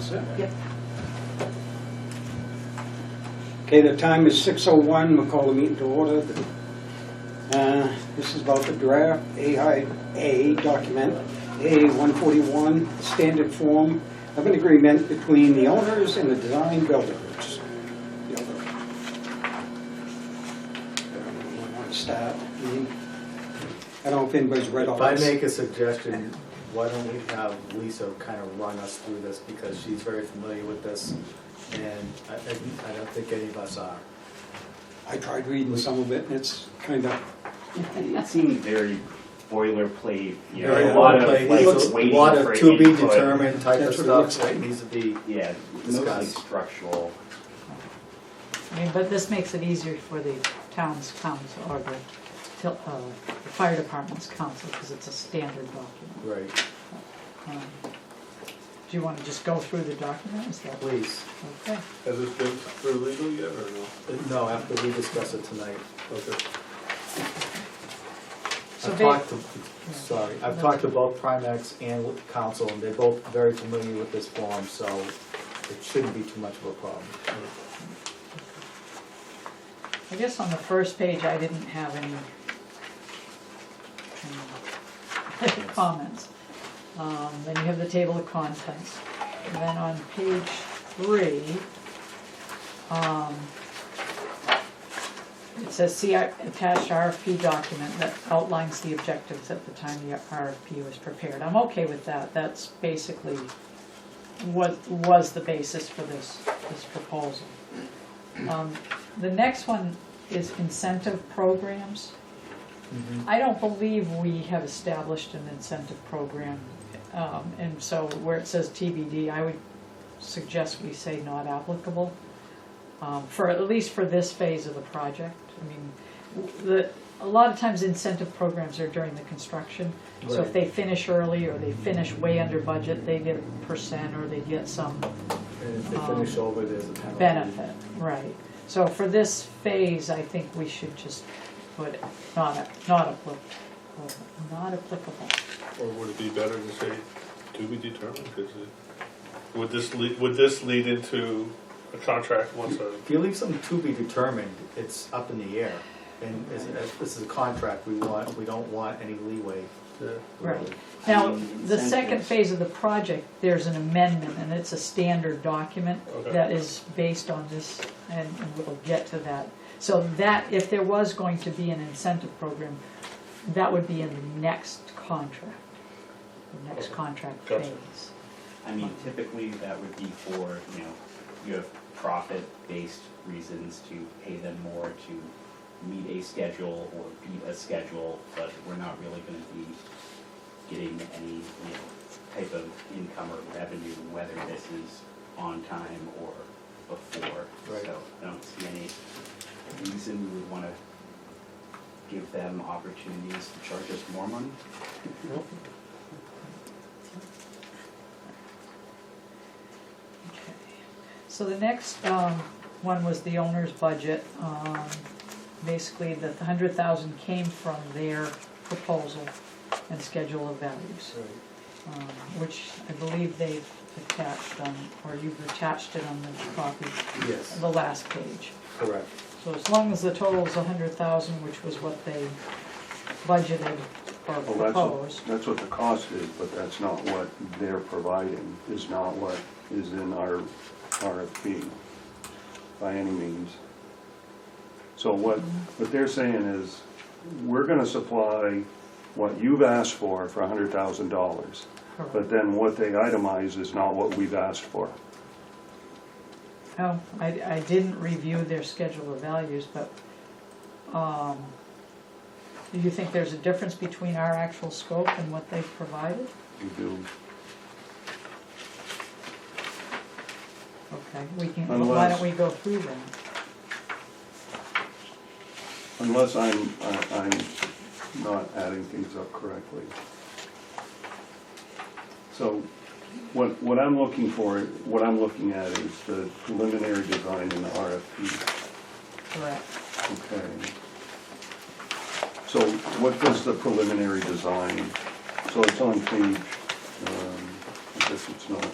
set? Yep. Okay, the time is 6:01. We'll call the meeting to order. This is about the draft A document, A141, standard form of an agreement between the owners and the design builders. I want to start. I don't know if anybody's read all If I this. make a suggestion, why don't we have Lisa kind of run us through this, because she's very familiar with this, and I don't think any of us are. I tried reading some of it, and it's kind of, It seemed very boilerplate, you know, Very a lot of boilerplate. like Looks- waiting a lot for of to be input. determined type of That's what it stuff looks that like. needs to be Yeah, mostly discussed. structural. I mean, but this makes it easier for the town's council or the fire department's council because it's a standard document. Right, Do you want to just go through the document? Is that please. okay? Has this been for legal yet or no? No, after we discuss it tonight. Okay. So I've talked to both Primex and with council, and they're both very familiar with this form, so it shouldn't be too much of a problem. I guess on the first page I didn't have any comments. Then you have the table of contents. And then on page 3, it says, see attached RFP document that outlines the objectives at the time the RFP was prepared. I'm okay with that. That's basically what was the basis for this proposal. The next one is incentive programs. I don't believe we have established an incentive program, and so where it says TBD, I would suggest we say not applicable, for at least for this phase of the project. I mean, a lot of times incentive programs are during the construction, so if Right. they finish early or they finish way under budget, they get a percent or they get some And if they finish over, there's a penalty. benefit, right. So for this phase, I think we should just put not applicable. Or would it be better to say to be determined? Because would this lead into a contract once a? If you leave something to be determined, it's up in the air. And if this is a contract, we don't want any leeway. Right. really. Now, the Incentives. second phase of the project, there's an amendment, and it's a standard document Okay. that is based on this, and we'll get to that. So that, if there was going to be an incentive program, that would be in the next contract, the next Okay. contract Gotcha. phase. I mean, typically that would be for, you know, you have profit-based reasons to pay them more to meet a schedule or beat a schedule, but we're not really gonna be getting any, you know, type of income or revenue, whether this is on time or before. Right. So I don't see any reason we would wanna give them opportunities to charge us more money. Okay. So the next one was the owner's budget. Basically, the 100,000 came from their proposal and schedule of values, which I believe they've attached on, or you've attached it on the copy, Yes, the last page. correct. So as long as the total is 100,000, which was what they budgeted or Well, proposed. that's what the cost is, but that's not what they're providing, is not what is in our RFP by any means. So what they're saying is, we're gonna supply what you've asked for $100,000, but Correct. then what they itemize is not what we've asked for. Oh, I didn't review their schedule of values, but do you think there's a difference between our actual scope and what they've provided? We do. Okay, we can, why Unless- don't we go through them? Unless I'm not adding things up correctly. So what I'm looking for, what I'm looking at is the preliminary design in the RFP. Correct. Okay. So what does the preliminary design, so it's on page, I guess it's not.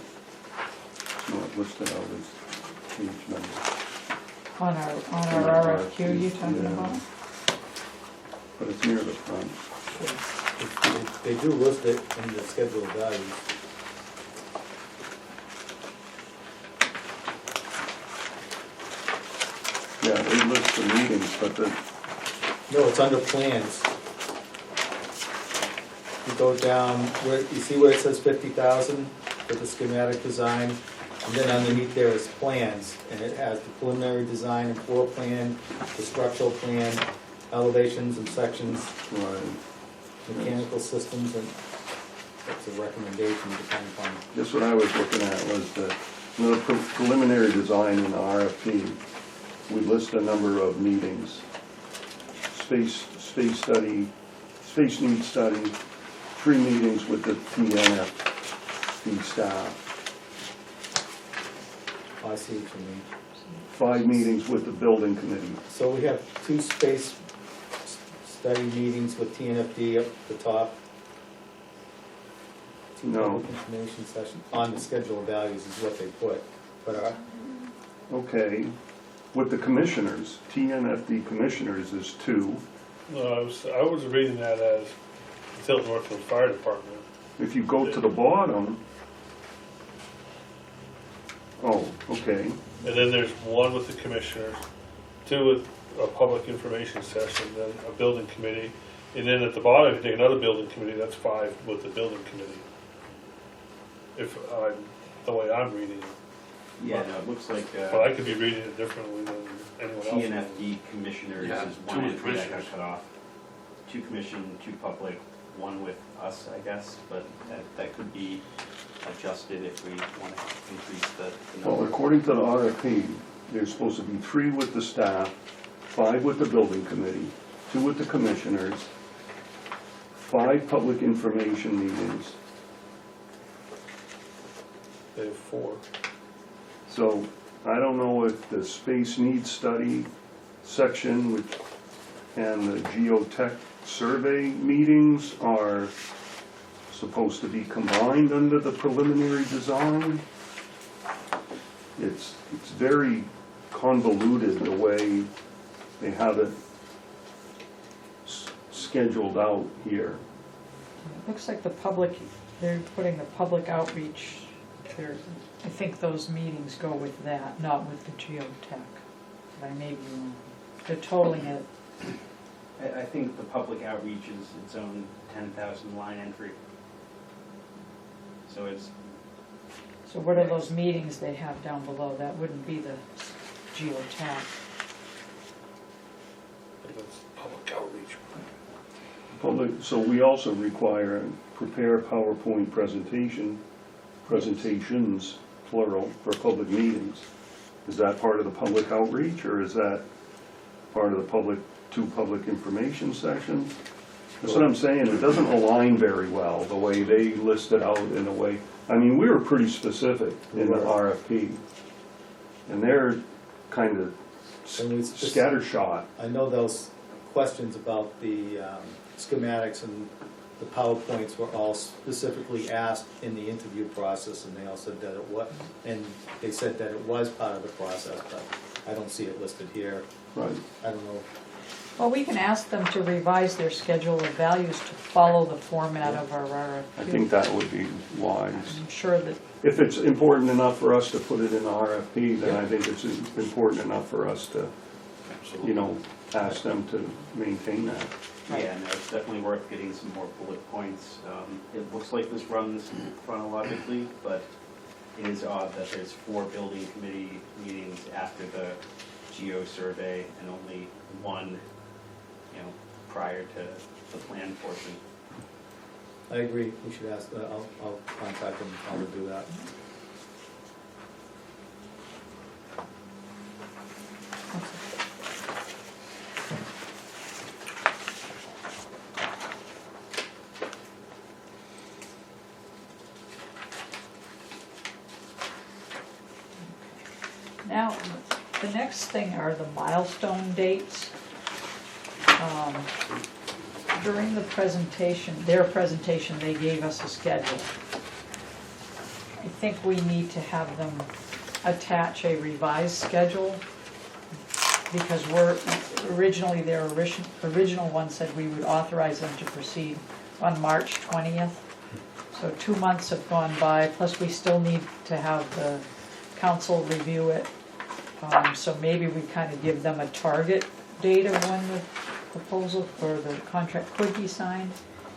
not listed out as page number. On our RFQ you talking Yeah. about? But it's near the front. They do list it in the schedule of values. Yeah, they list the meetings, but the, No, it's under plans. You go down, where, you see where it says 50,000 for the schematic design? And then underneath there is plans, and it has the preliminary design and floor plan, the structural plan, elevations and sections, right, mechanical systems, and that's a recommendation depending upon. just what I was looking at was the, you know, the preliminary design in the RFP. We list a number of meetings. Space study, space needs study, 3 meetings with the Tnfd staff, I see what you mean. 5 meetings with the building committee. So we have 2 space study meetings with TNFD up the top. 2 No. public information sessions on the schedule of values is what they put. But Okay, with the commissioners, TNFD commissioners is 2. No, I was reading that as Tilton Northfield Fire Department. If you go to the bottom, oh, okay, And then there's 1 with the commissioners, 2 with a public information session, then a building committee. And then at the bottom, if you take another building committee, that's 5 with the building committee. If I'm, the way I'm reading it. Yeah, no, it looks like But I could be reading it differently than anyone else. Tnfd commissioners Yeah, is 2 one entry that got commissioners. cut off. 2 commission, 2 public, 1 with us, I guess, but that could be adjusted if we want to increase the well, number. according to the RFP, there's supposed to be 3 with the staff, 5 with the building committee, 2 with the commissioners, 5 public information meetings. They have 4. So I don't know if the space needs study section and the geotech survey meetings are supposed to be combined under the preliminary design. It's very convoluted the way they have it scheduled out here. It looks like the public, they're putting the public outreach, I think those meetings go with that, not with the geotech. But I may be wrong. They're totaling it. I think the public outreach is its own 10,000 line entry. So it's, So what are those meetings they have down below? That wouldn't be the geotech. That's public outreach. So we also require a prepare PowerPoint presentations, plural, for public meetings. Is that part of the public outreach, or is that part of the 2 public information sections? That's what I'm saying, it doesn't align very well, the way they list it out in a way. I mean, we were pretty specific in the RFP, and they're kind of I mean, it's just- scattershot. I know those questions about the schematics and the PowerPoints were all specifically asked in the interview process, and they all said that it was, and they said that it was part of the process, but I don't see it listed here. Right. I don't know. Well, we can ask them to revise their schedule of values to follow the format of our RFQ. I think that would be wise. I'm sure that, If it's important enough for us to put it in the RFP, then I think it's important enough for us to, you know, ask them to maintain that. yeah, no, it's definitely worth getting some more bullet points. It looks like this runs chronologically, but it is odd that there's 4 building committee meetings after the geo survey and only 1, prior to the plan portion. I agree, we should ask, I'll contact them, I'll do that. now, the next thing are the milestone dates. During the presentation, their presentation, they gave us a schedule. I think we need to have them attach a revised schedule, because originally their original one said we would authorize them to proceed on March 20th. So 2 months have gone by, plus we still need to have the council review it. So maybe we kind of give them a target date of when the proposal or the contract could be signed,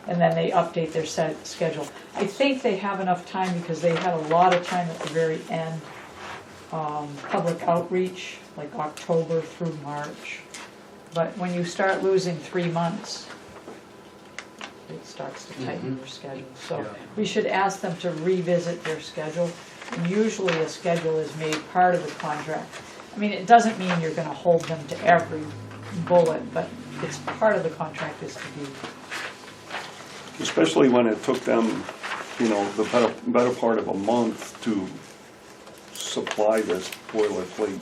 and then they update their schedule. I think they have enough time because they had a lot of time at the very end. Public outreach, like October through March. But when you start losing 3 months, it starts to tighten your schedule. So Yeah. we should ask them to revisit their schedule. And usually a schedule is made part of the contract. I mean, it doesn't mean you're gonna hold them to every bullet, but it's part of the contract is to do. Especially when it took them, you know, the better part of a month to supply this boilerplate.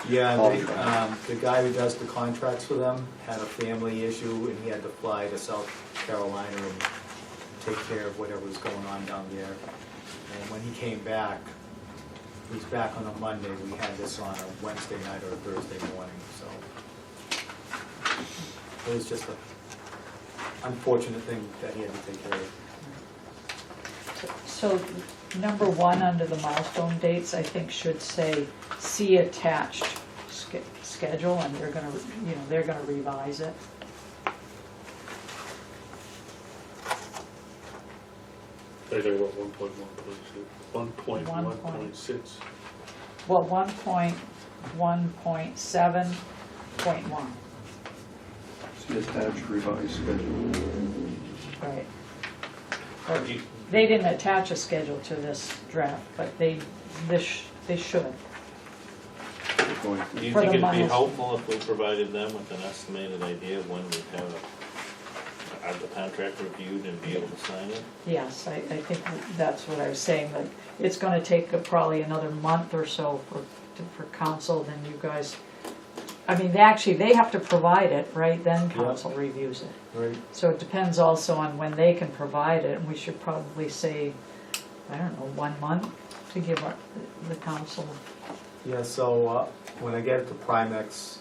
Yeah, Contract. the guy who does the contracts for them had a family issue, and he had to fly to South Carolina and take care of whatever was going on down there. And when he came back, he was back on a Monday, we had this on a Wednesday night or a Thursday morning, so. It was just a unfortunate thing that he had to take care of. So number 1 under the milestone dates, I think should say see attached schedule, and they're gonna, you know, they're gonna revise it. They're talking about 1.1.6. Well, 1.1.7.1, See attached revised schedule. right. Or they didn't attach a schedule to this draft, but they should. Going Do you For think the it'd be milestone. helpful if we provided them with an estimated idea of when we'd have the contract reviewed and be able to sign it? Yes, I think that's what I was saying, that it's gonna take probably another month or so for council, then you guys, I mean, they have to provide it, right, then council reviews it. Right. So it depends also on when they can provide it, and we should probably say, I don't know, 1 month to give the council. Yeah, so when I get it to Primex,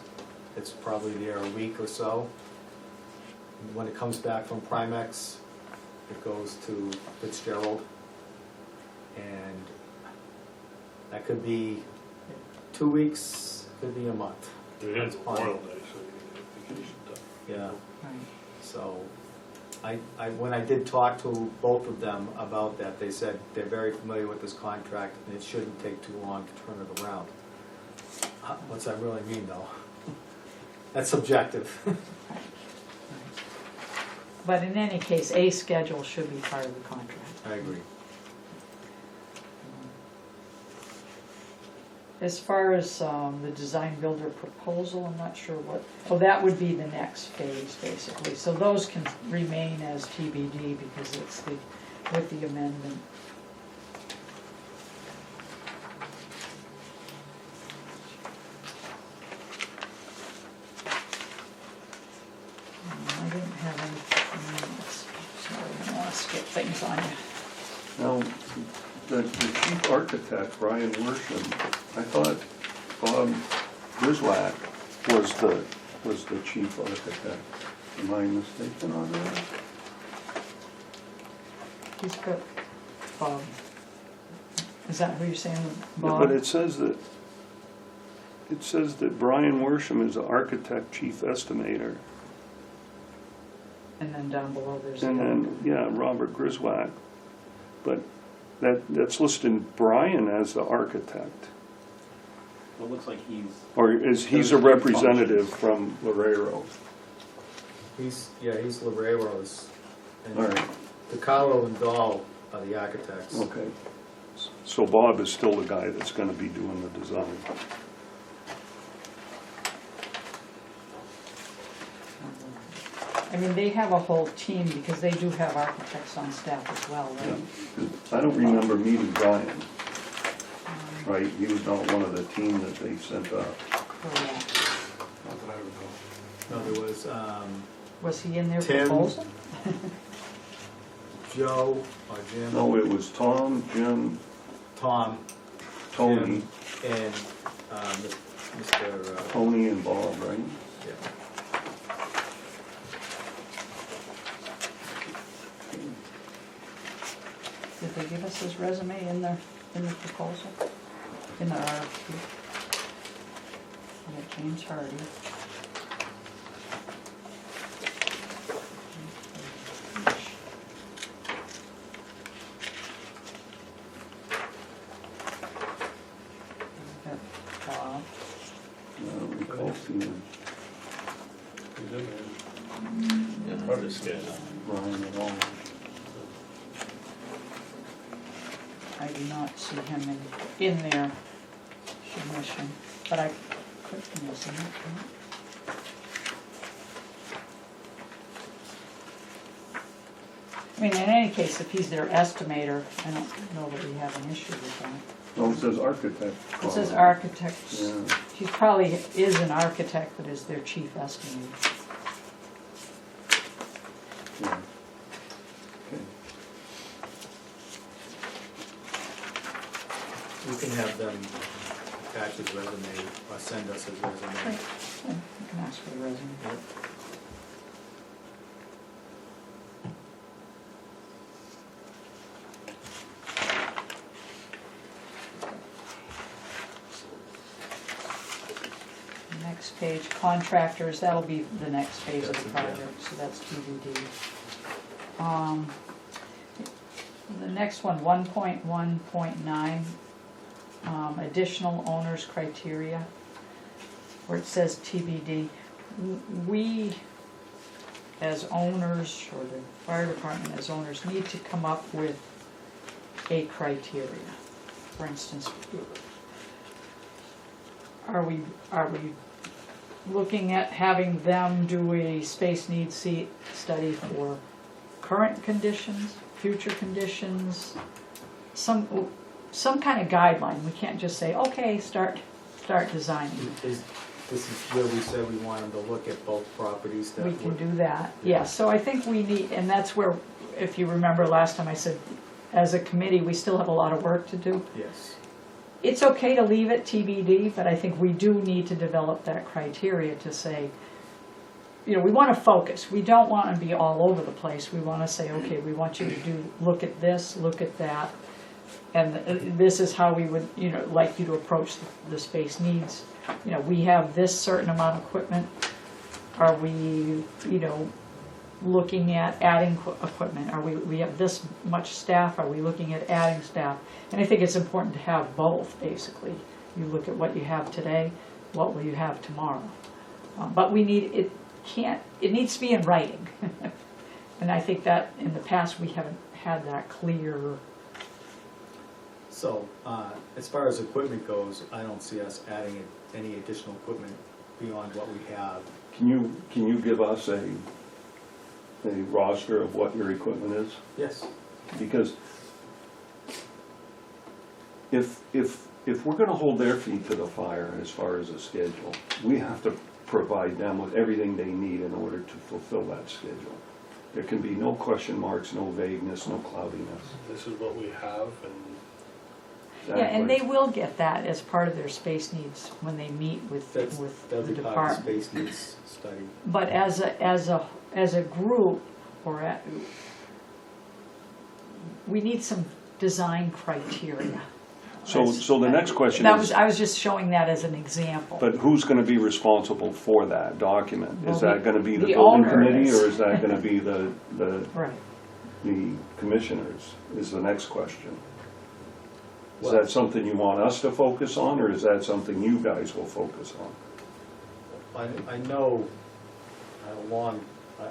it's probably there a week or so. When it comes back from Primex, it goes to Fitzgerald, and that could be 2 weeks, could be a month. They had That's the fine. Memorial Day, so you get vacation time. Yeah, Right. so when I did talk to both of them about that, they said they're very familiar with this contract, and it shouldn't take too long to turn it around. What's that really mean, though? That's subjective. But in any case, a schedule should be part of the contract. I agree. As far as the design builder proposal, I'm not sure what, that would be the next phase, basically. So those can remain as TBD because it's with the amendment. I didn't have anything else. Sorry, I don't want to skip things on you. Now, the chief architect, Brian Worsham, I thought Bob Griswack was the chief architect. Am I mistaken on that? He's got Bob. Is that who you're saying, Yeah, Bob? but it says that Brian Worsham is the architect chief estimator. And then down below there's And the then, yeah, Robert Griswack. But that's listing Brian as the architect. It looks like he's, Or he's a representative from Lorero. He's Lorero's, All and right, DiCarlo and Dahl are the architects. okay. So Bob is still the guy that's gonna be doing the design. I mean, they have a whole team because they do have architects on staff as well, Yeah. right? I don't remember meeting Brian, right? He was not one of the team that they sent up. Correct. Not that I would know. No, there was Was he in their Tim. proposal? Joe or Jim. No, it was Tom, Jim, Tom, Tony, Jim, and Mr. Tony and Bob, right? Yeah. Did they give us his resume in the proposal, in the RFP? Yeah, James Hardy. We got Bob. I don't recall seeing He's in there. Yeah, hard to schedule. Ryan at all. I do not see him in their submission, but I could be missing it. I mean, in any case, if he's their estimator, I don't know that we have an issue with that. No, it says architect. It says architect. Yeah. He probably is an architect, but is their chief estimator. Yeah. Okay. We can have them attach his resume or send us his resume. Right. Yeah, you can ask for the resume. Next page, contractors, that'll be the next phase of the project, so that's TBD. The next one, 1.1.9, additional owners criteria, where it says TBD. We, as owners, or the fire department as owners, need to come up with a criteria. For instance, are we looking at having them do a space needs study for current conditions, future conditions, some kind of guideline? We can't just say, okay, start designing. This is where we said we want them to look at both properties that We can would- do that, yes. So I think we need, and that's where, if you remember last time I said, as a committee, we still have a lot of work to do. Yes. It's okay to leave it TBD, but I think we do need to develop that criteria to say, you know, we want to focus. We don't want to be all over the place. We want to say, okay, we want you to look at this, look at that, and this is how we would, you know, like you to approach the space needs. You know, we have this certain amount of equipment. Are we, you know, looking at adding equipment? Are we have this much staff? Are we looking at adding staff? And I think it's important to have both, basically. You look at what you have today, what will you have tomorrow? But we need, it needs to be in writing. And I think that in the past we haven't had that clear. So, as far as equipment goes, I don't see us adding any additional equipment beyond what we have. Can you give us a roster of what your equipment is? Yes. Because if we're gonna hold their feet to the fire as far as a schedule, we have to provide them with everything they need in order to fulfill that schedule. There can be no question marks, no vagueness, no cloudiness. This is what we have, and Yeah, and they will get that as part of their space needs when they meet with the That'll be part of the department. space needs study. But as a group, we need some design criteria. So the next question I is, was just showing that as an example. but who's gonna be responsible for that document? Is Well, that gonna be the the building owner committee, is. or is that gonna be the Right. commissioners, is the next question. Is Well- that something you want us to focus on, or is that something you guys will focus on? I know, I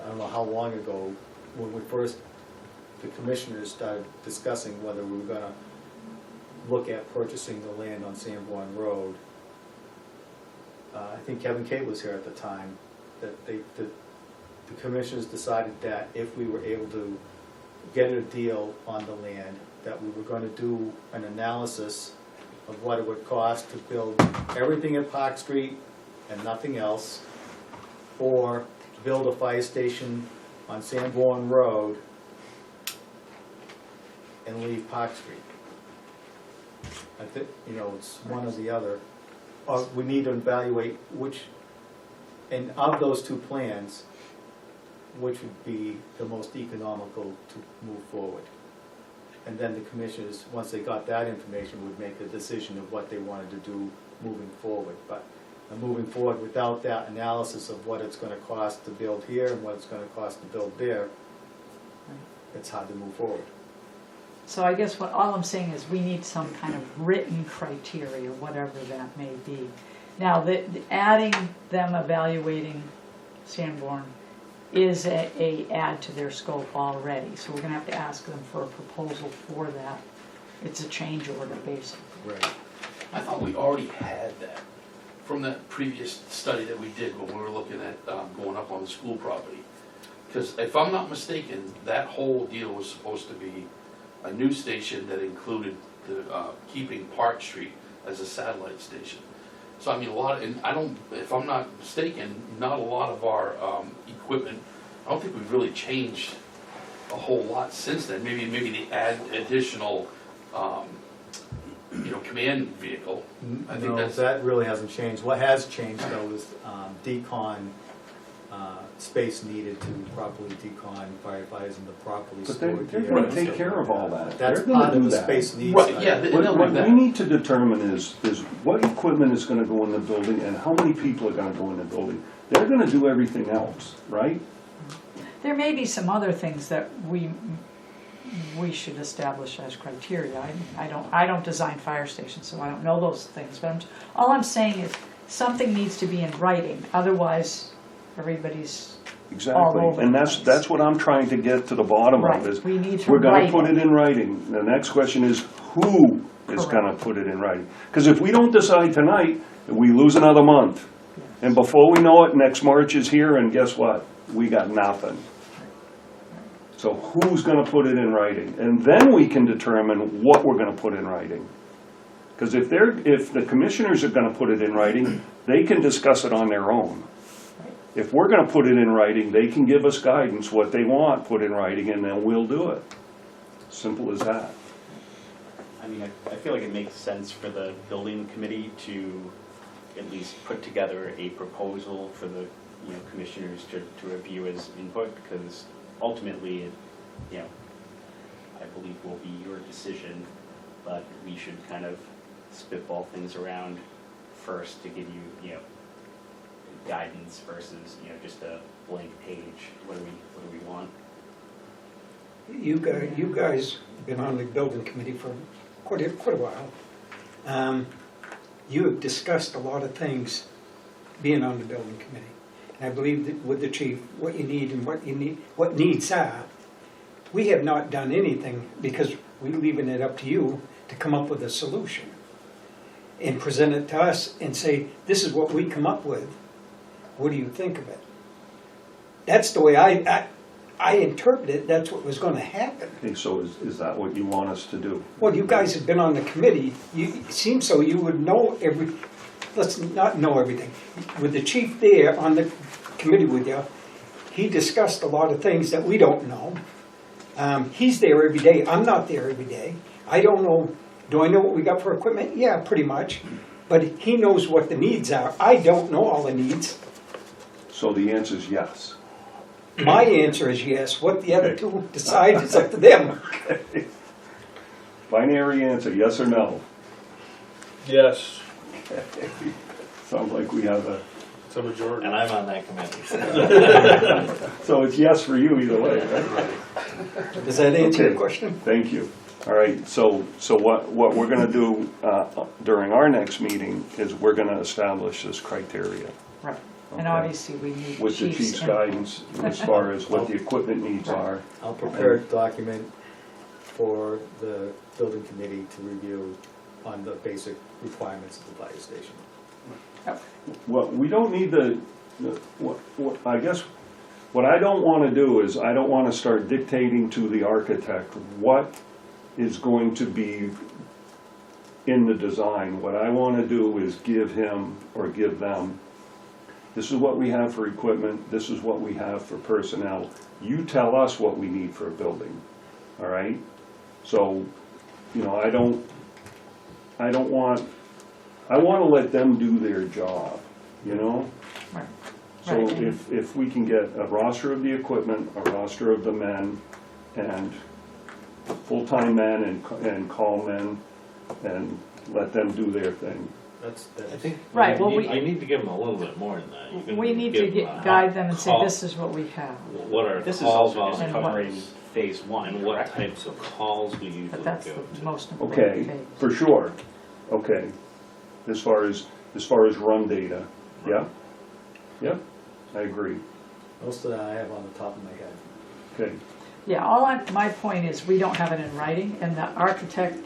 don't know how long ago, when the commissioners started discussing whether we were gonna look at purchasing the land on Sanborn Road. I think Kevin Kate was here at the time, that the commissioners decided that if we were able to get a deal on the land, that we were gonna do an analysis of what it would cost to build everything at Park Street and nothing else, or build a fire station on Sanborn Road and leave Park Street. I think, it's one or the other. Or we need to evaluate which, and of those two plans, which would be the most economical to move forward. And then the commissioners, once they got that information, would make a decision of what they wanted to do moving forward. But moving forward without that analysis of what it's gonna cost to build here and what it's gonna cost to build there, it's hard to move forward. So I guess all I'm saying is we need some kind of written criteria, whatever that may be. Now, adding them evaluating Sanborn is a add to their scope already, so we're gonna have to ask them for a proposal for that. It's a change order, basically. Right. I thought we already had that from that previous study that we did when we were looking at going up on the school property. Because if I'm not mistaken, that whole deal was supposed to be a new station that included the keeping Park Street as a satellite station. So I mean, if I'm not mistaken, not a lot of our equipment, I don't think we've really changed a whole lot since then. Maybe they add additional, command vehicle. I think that really hasn't changed. What has changed though is decon space needed to properly decon firefighters and the properly But stored they're gear. gonna take care of all that. That's They're gonna part of do the that. space needs. Right, yeah, study. they'll do What we that. need to determine is what equipment is gonna go in the building and how many people are gonna go in the building. They're gonna do everything else, right? There may be some other things that we should establish as criteria. I don't design fire stations, so I don't know those things, but all I'm saying is something needs to be in writing, otherwise everybody's all Exactly, over and the that's place. what I'm trying to get to the bottom Right, of is, we need to we're gonna write put it. it in writing. The next question is, who is Correct. gonna put it in writing? Because if we don't decide tonight, we lose another month. And before we know it, next March is here, and guess what? We got nothing. So who's gonna put it in writing? And then we can determine what we're gonna put in writing. Because if the commissioners are gonna put it in writing, they can discuss it on their own. If we're gonna put it in writing, they can give us guidance, what they want put in writing, and then we'll do it. Simple as that. I mean, I feel like it makes sense for the building committee to at least put together a proposal for the, commissioners to review as input, because ultimately, I believe will be your decision, but we should kind of spitball things around first to give you, guidance versus, just a blank page. What do we want? You guys have been on the building committee for quite a while. You have discussed a lot of things being on the building committee. And I believe that with the chief, what you need and what needs are. We have not done anything because we're leaving it up to you to come up with a solution and present it to us and say, this is what we come up with. What do you think of it? That's the way I interpret it. That's what was going to happen. Okay, so is that what you want us to do? Well, you guys have been on the committee. It seems so you would know let's not know everything. With the chief there on the committee with you, he discussed a lot of things that we don't know. He's there every day. I'm not there every day. I don't know. Do I know what we got for equipment? Yeah, pretty much. But he knows what the needs are. I don't know all the needs. So the answer is yes. My answer is yes. What the other two decide is up to them. Binary answer, yes or no. Yes, Sounds like we have it's a majority. And I'm on that committee. so it's yes for you either way, right? Does that answer your Okay. question? Thank you. All right, so what we're gonna do during our next meeting is we're gonna establish this criteria Right, and Okay. obviously we need with the chief's input. guidance as far as what the equipment needs are. I'll prepare a document for the building committee to review on the basic requirements of the fire station. Well, we don't need I guess, what I don't wanna do is, I don't wanna start dictating to the architect what is going to be in the design. What I wanna do is give him, or give them, this is what we have for equipment, this is what we have for personnel. You tell us what we need for a building, all right? So, I don't, I don't want, I want to let them do their job, you know? Right. So Right. if we can get a roster of the equipment, a roster of the men, and full-time men and call men, and let them do their thing. That's, I think. Right, well, You need to give them a little bit more than that. You can We need to give them a guide them and say, call- this is what we have. What are This is call also just And volumes, what- covering phase one, and what correct? types of calls we usually But go that's the to. most important Okay, phase. for sure, okay. As far as run data, yeah? Yep, I agree, most of that I have on the top of my head. okay. Yeah, my point is, we don't have it in writing, and the architect,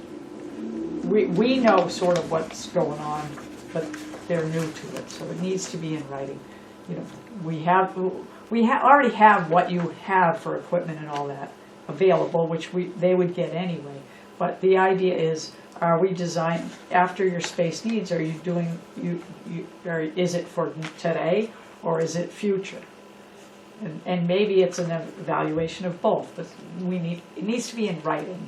we know sort of what's going on, but they're new to it, so it needs to be in writing. You know, we already have what you have for equipment and all that available, which they would get anyway. But the idea is, are we design, after your space needs, are you doing, or is it for today, or is it future? And maybe it's an evaluation of both, but it needs to be in writing,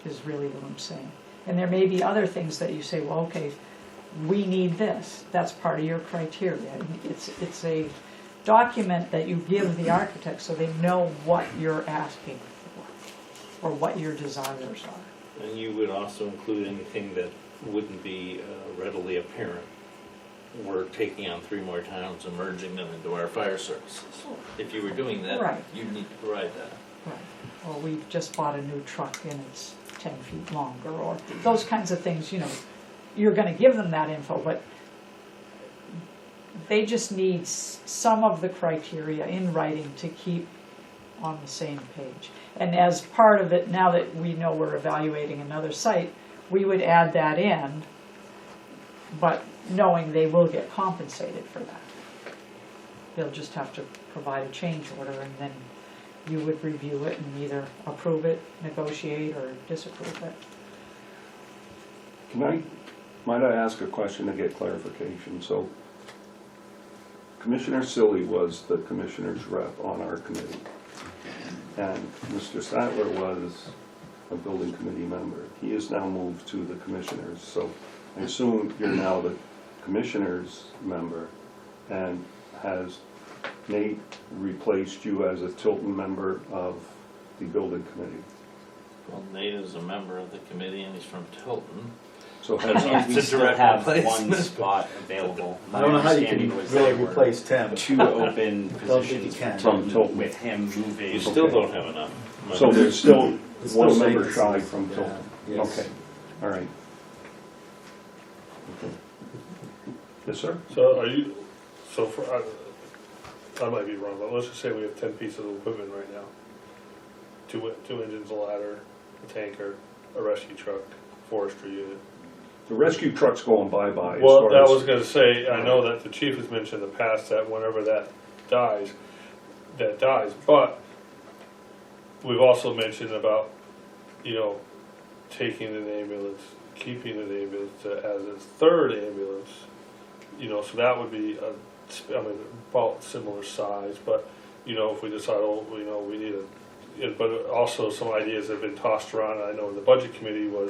is really what I'm saying. And there may be other things that you say, well, okay, we need this, that's part of your criteria. It's a document that you give the architect so they know what you're asking for, or what your desires are. And you would also include anything that wouldn't be readily apparent. We're taking on 3 more towns and merging them into our fire services. If you were doing that, Right. you'd need to provide that. Right. Or we've just bought a new truck and it's 10 feet longer, or those kinds of things, you know. You're gonna give them that info, but they just need some of the criteria in writing to keep on the same page. And as part of it, now that we know we're evaluating another site, we would add that in, but knowing they will get compensated for that. They'll just have to provide a change order, and then you would review it and either approve it, negotiate, or disapprove it. Might I ask a question to get clarification? So Commissioner Silly was the commissioner's rep on our committee, and Mr. Statler was a building committee member. He is now moved to the commissioners, so I assume you're now the commissioner's member, and has Nate replaced you as a Tilton member of the building committee? Well, Nate is a member of the committee and he's from Tilton. So We has, It's a still direct have replacement. one spot available. I don't know how you can My understanding was really there were replace Tim. 2 open Don't think positions you can. From Tilton. with him moving. You still don't have enough. so there's still There's one still member vacancies, shy from yeah, Tilton? yes. Okay, all right. Okay. Yes, sir? So are you, so for, I might be wrong, but let's just say we have 10 pieces of equipment right now. Two engines, a ladder, a tanker, a rescue truck, forestry unit. The rescue truck's going bye-bye. as Well, far that as- was gonna say, I know that the chief has mentioned in the past that whenever that dies, but we've also mentioned about, you know, taking an ambulance, keeping an ambulance as a 3rd ambulance, you know, so that would be about similar size, but, you know, if we decide, oh, you know, we need but also some ideas have been tossed around, I know the budget committee was,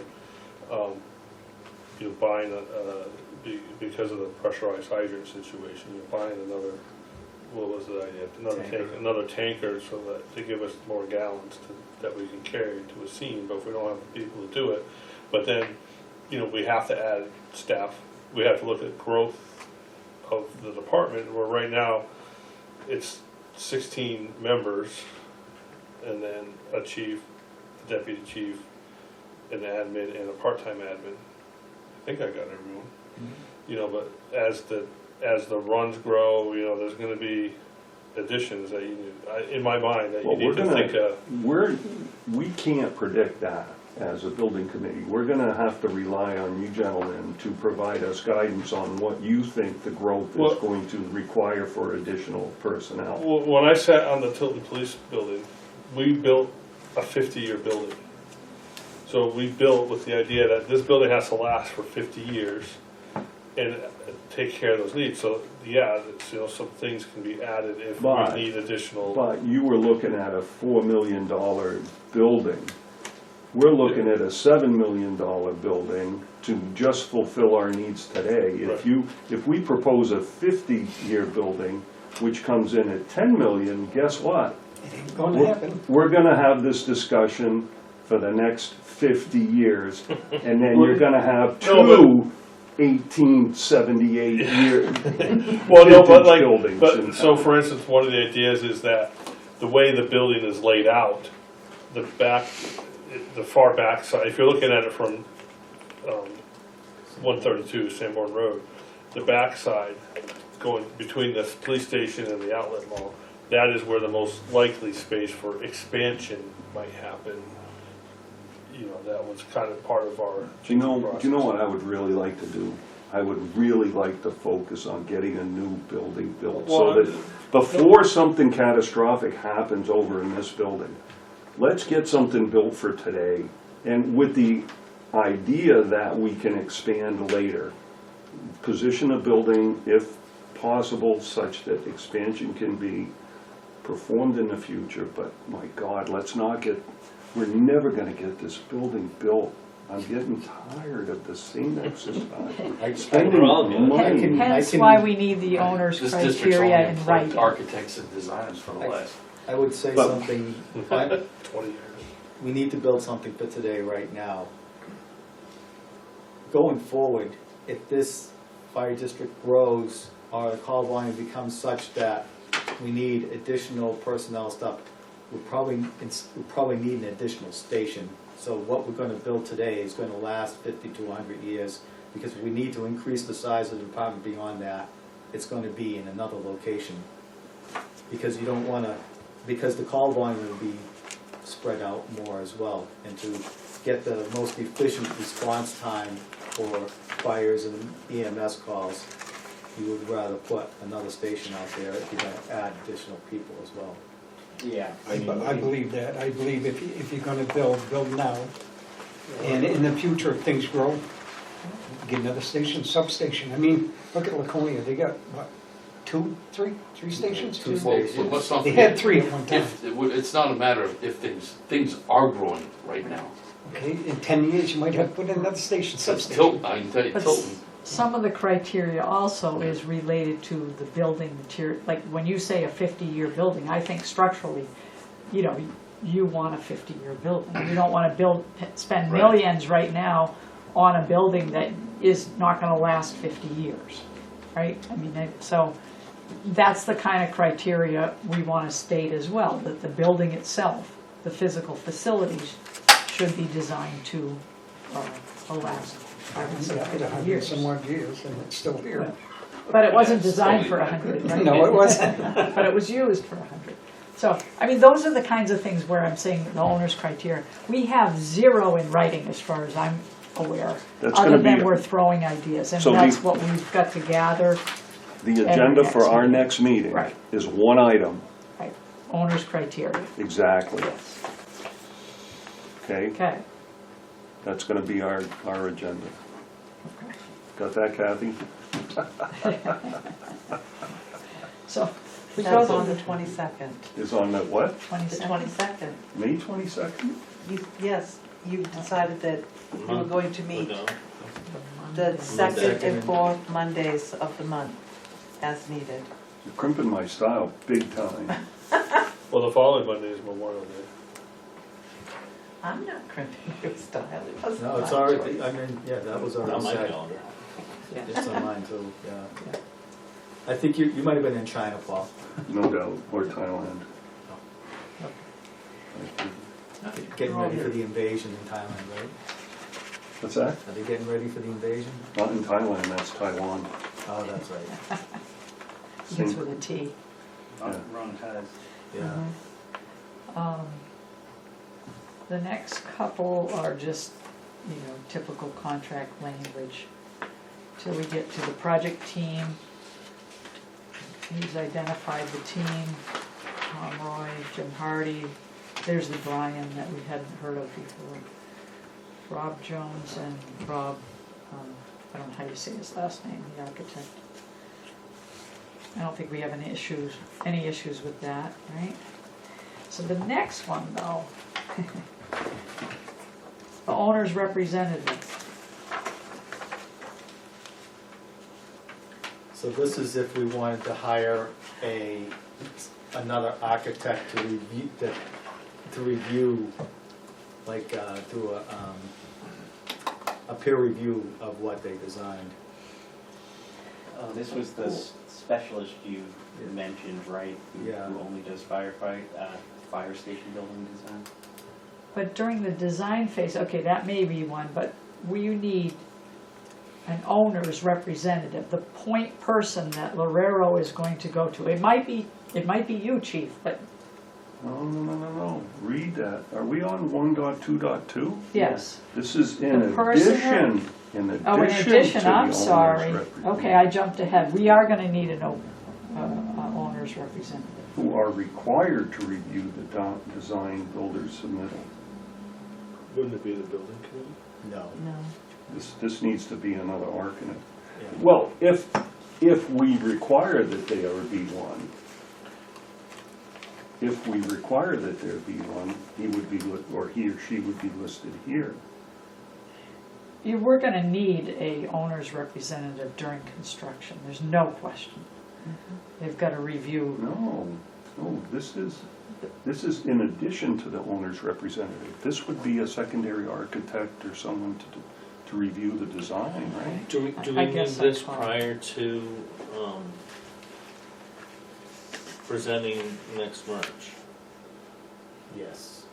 you know, buying because of the pressurized hydrant situation, you're buying another, what was the idea? Another tanker, so that to give us more gallons that we can carry to a scene, but if we don't have the people to do it, but then, you know, we have to add staff, we have to look at growth of the department, where right now, it's 16 members, and then a chief, a deputy chief, an admin, and a part-time admin. I think I got everyone. You know, but as the runs grow, you know, there's gonna be additions that you need, in my mind, that you Well, need to think of. we can't predict that as a building committee. We're gonna have to rely on you gentlemen to provide us guidance on what you think the growth Well- is going to require for additional personnel. Well, when I sat on the Tilton Police Building, we built a 50-year building. So we built with the idea that this building has to last for 50 years and take care of those needs. So, yeah, you know, some things can be added if we need additional. But you were looking at a $4 million building we're looking at a $7 million building to just fulfill our needs today. Right. If we propose a 50-year building, which comes in at 10 million, guess what? It ain't gonna happen. We're gonna have this discussion for the next 50 years, and then you're gonna have two 1878 year Well, no, but vintage buildings. but, so for instance, one of the ideas is that the way the building is laid out, the far back side, if you're looking at it from 132 Sanborn Road, the back side going between the police station and the outlet mall, that is where the most likely space for expansion might happen. You know, that was kind of part of our. Do you know what I would really like to do? I would really like to focus on getting a new building built, so that before something catastrophic happens over in this building, let's get something built for today, and with the idea that we can expand later. Position a building, if possible, such that expansion can be performed in the future, but my God, we're never gonna get this building built. I'm getting tired of the same exercise. Spending money. Hence why we need the owner's This district's criteria only in employed writing. architects and designers for the last. I would say But- something, 20 years. we need to build something for today, right now. Going forward, if this fire district grows, or the call volume becomes such that we need additional personnel stuff, we'll probably need an additional station. So what we're gonna build today is gonna last 50 to 100 years, because if we need to increase the size of the department beyond that, it's gonna be in another location. Because you don't wanna, because the call volume will be spread out more as well, and to get the most efficient response time for fires and EMS calls, you would rather put another station out there if you're gonna add additional people as well. Yeah. I believe that. I believe if you're gonna build now, and in the future, if things grow, get another station, substation. I mean, look at Laconia, they got, what, three stations? Two Well, stations. let's not They forget, had three at one time. it's not a matter of if things are growing right now. Okay, in 10 years, you might have to put in another station, substation. Tilton, I can tell you, But Tilton, some of the criteria also is related to the building material. Like when you say a 50-year building, I think structurally, you know, you want a 50-year building. You don't want to spend Right. millions right now on a building that is not going to last 50 years, right? I mean, so that's the kind of criteria we want to state as well, that the building itself, the physical facilities, should be designed to last Yeah, 100 years. some odd years, and it's still here. But it wasn't Yeah, it's designed totally for accurate. 100, right? No, it wasn't. But it was used for 100. So, I mean, those are the kinds of things where I'm saying the owner's criteria. We have zero in writing as far as I'm aware, That's other gonna than be- we're throwing ideas. And So that's the- what we've got to gather, The agenda for our next meeting Right. is one item, right, owner's criteria, exactly, yes. okay? Okay, That's gonna be our agenda. okay. Got that, Kathy? So, we go That's on to the the 22nd. Is on the what? 22nd. 22nd. May 22nd? Yes, you decided that you were going to meet the Monday. second and fourth Mondays of the month, as needed. You're crimping my style big time. Well, the following Monday is Memorial Day. I'm not crimping your style, it wasn't No, it's my already, choice. I mean, yeah, that was Not already my set. calendar. It's on mine too, yeah. I think you might have been in China, Paul. No doubt, or Thailand. Getting ready for the invasion in Thailand, right? What's that? Are they getting ready for the invasion? Not in Thailand, that's Taiwan. Oh, that's right, Begins with a T. Wrong ties. yeah. The next couple are just, you know, typical contract language. Till we get to the project team. He's identified the team, Tom Roy, Jim Hardy. There's the Brian that we hadn't heard of before. Rob Jones and Rob, I don't know how you say his last name, the architect. I don't think we have any issues with that, right? So the next one though, The owner's representative. So this is if we wanted to hire another architect to review, like, do a peer review of what they designed. This was the specialist you mentioned, right? Yeah. Who only does fire station building design? But during the design phase, okay, that may be one, but you need an owner's representative, the point person that Lorero is going to go to. It might be you, chief, but No, read that. Are we on 1.2.2? yes. This is in The person addition, in addition Oh, in to addition, the I'm owner's sorry. representative. Okay, I jumped ahead. We are gonna need an owner's representative. Who are required to review the design builder's submittal. Wouldn't it be the building committee? No. No. This needs to be another architect. Yeah. Well, if we require that there be one, if we require that there be one, he would be, or he or she would be listed here. We're gonna need a owner's representative during construction. There's no question. They've gotta review. No, this is in addition to the owner's representative. This would be a secondary architect or someone to review the design, right? Do we I need guess this that's fine. prior to presenting next March? Yes.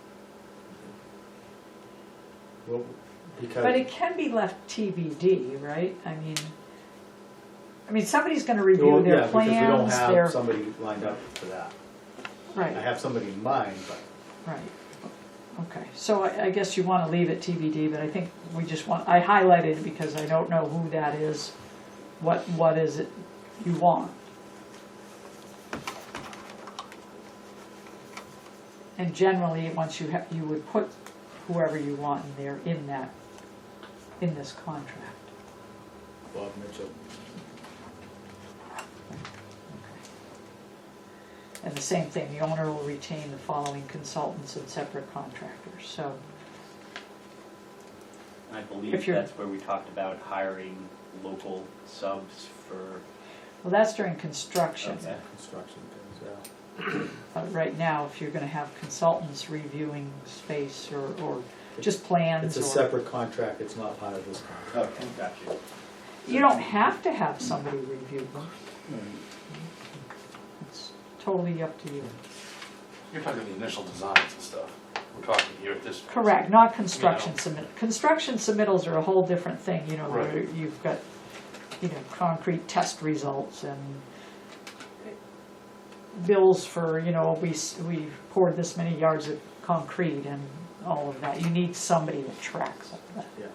Well, because. But it can be left TBD, right? I mean, somebody's gonna review Well, their yeah, because we don't plans, their, have somebody lined up for that. I right, have somebody in mind, but right. Okay, so I guess you wanna leave it TBD, but I think I highlighted it because I don't know who that is. What is it you want? And generally, once you would put whoever you want in there in this contract. Bob Mitchell. And the same thing, the owner will retain the following consultants and separate contractors, so. I believe If you're- that's where we talked about hiring local subs for, Well, that's during construction. Okay. Construction things, yeah. But right now, if you're gonna have consultants reviewing space or just plans It's a or. separate contract, it's not part of this contract. okay, got you. You don't have to have somebody review them. It's totally up to you. You're talking the initial designs and stuff. We're talking here at this. Correct, not construction submit. Construction submittals are a whole different thing, you know, Right. where you've got, concrete test results and bills for, we poured this many yards of concrete and all of that. You need somebody that tracks all that. Yeah.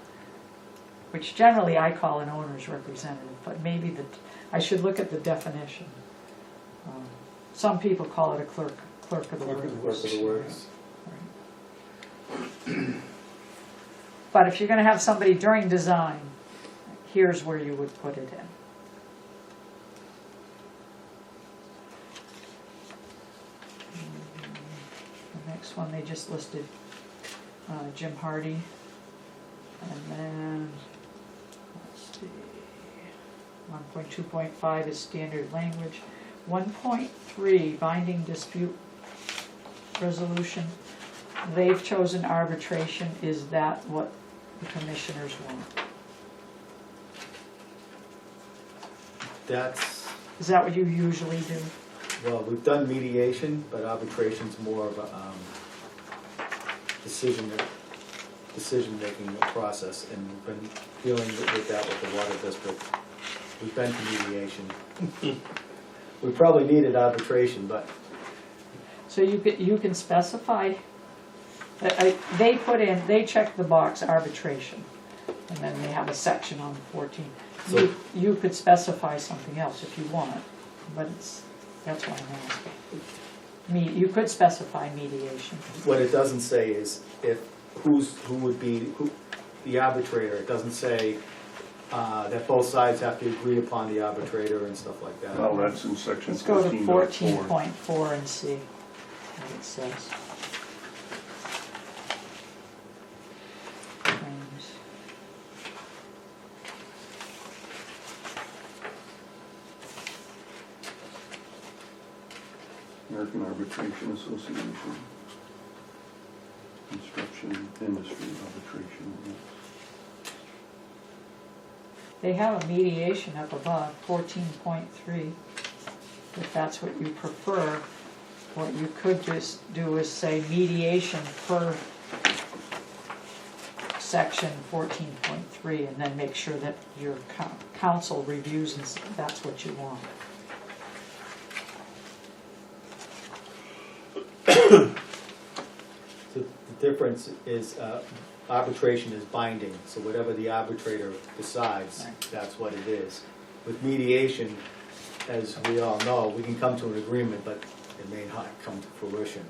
Which generally I call an owner's representative, but maybe I should look at the definition. Some people call it a clerk of the works. Work of the works. Right. But if you're gonna have somebody during design, here's where you would put it in. The next one, they just listed Jim Hardy. And then, let's see, 1.2.5 is standard language. 1.3, binding dispute resolution. They've chosen arbitration. Is that what the commissioners want? Is that what you usually do? Well, we've done mediation, but arbitration's more of a decision-making process, and we've been dealing with that with the water district. We've been to mediation. We probably needed arbitration, but So you can specify, they check the box arbitration, and then they have a section on 14. So- You could specify something else if you want, but that's why I'm asking. You could specify mediation. what it doesn't say is who would be the arbitrator. It doesn't say that both sides have to agree upon the arbitrator and stuff like that. Well, that's in section Let's go to 14.4. 14.4 and see what it says. American Arbitration Association. Construction Industry Arbitration. They have a mediation up above, 14.3, if that's what you prefer. What you could just do is say mediation per section 14.3, and then make sure that your council reviews and that's what you want. So the difference is arbitration is binding, so whatever the arbitrator decides, that's what it is. With mediation, as we all know, we can come to an agreement, but it may not come to fruition.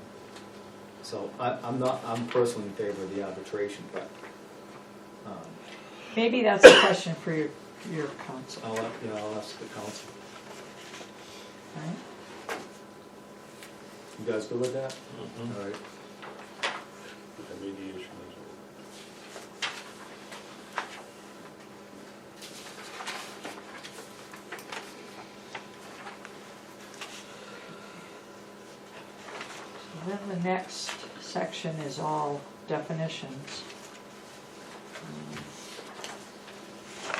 So I'm personally in favor of the arbitration, but Maybe that's a question for your council, I'll ask the council. right? You guys good with that? Mhm. All right. With the mediation as well. Then the next section is all definitions.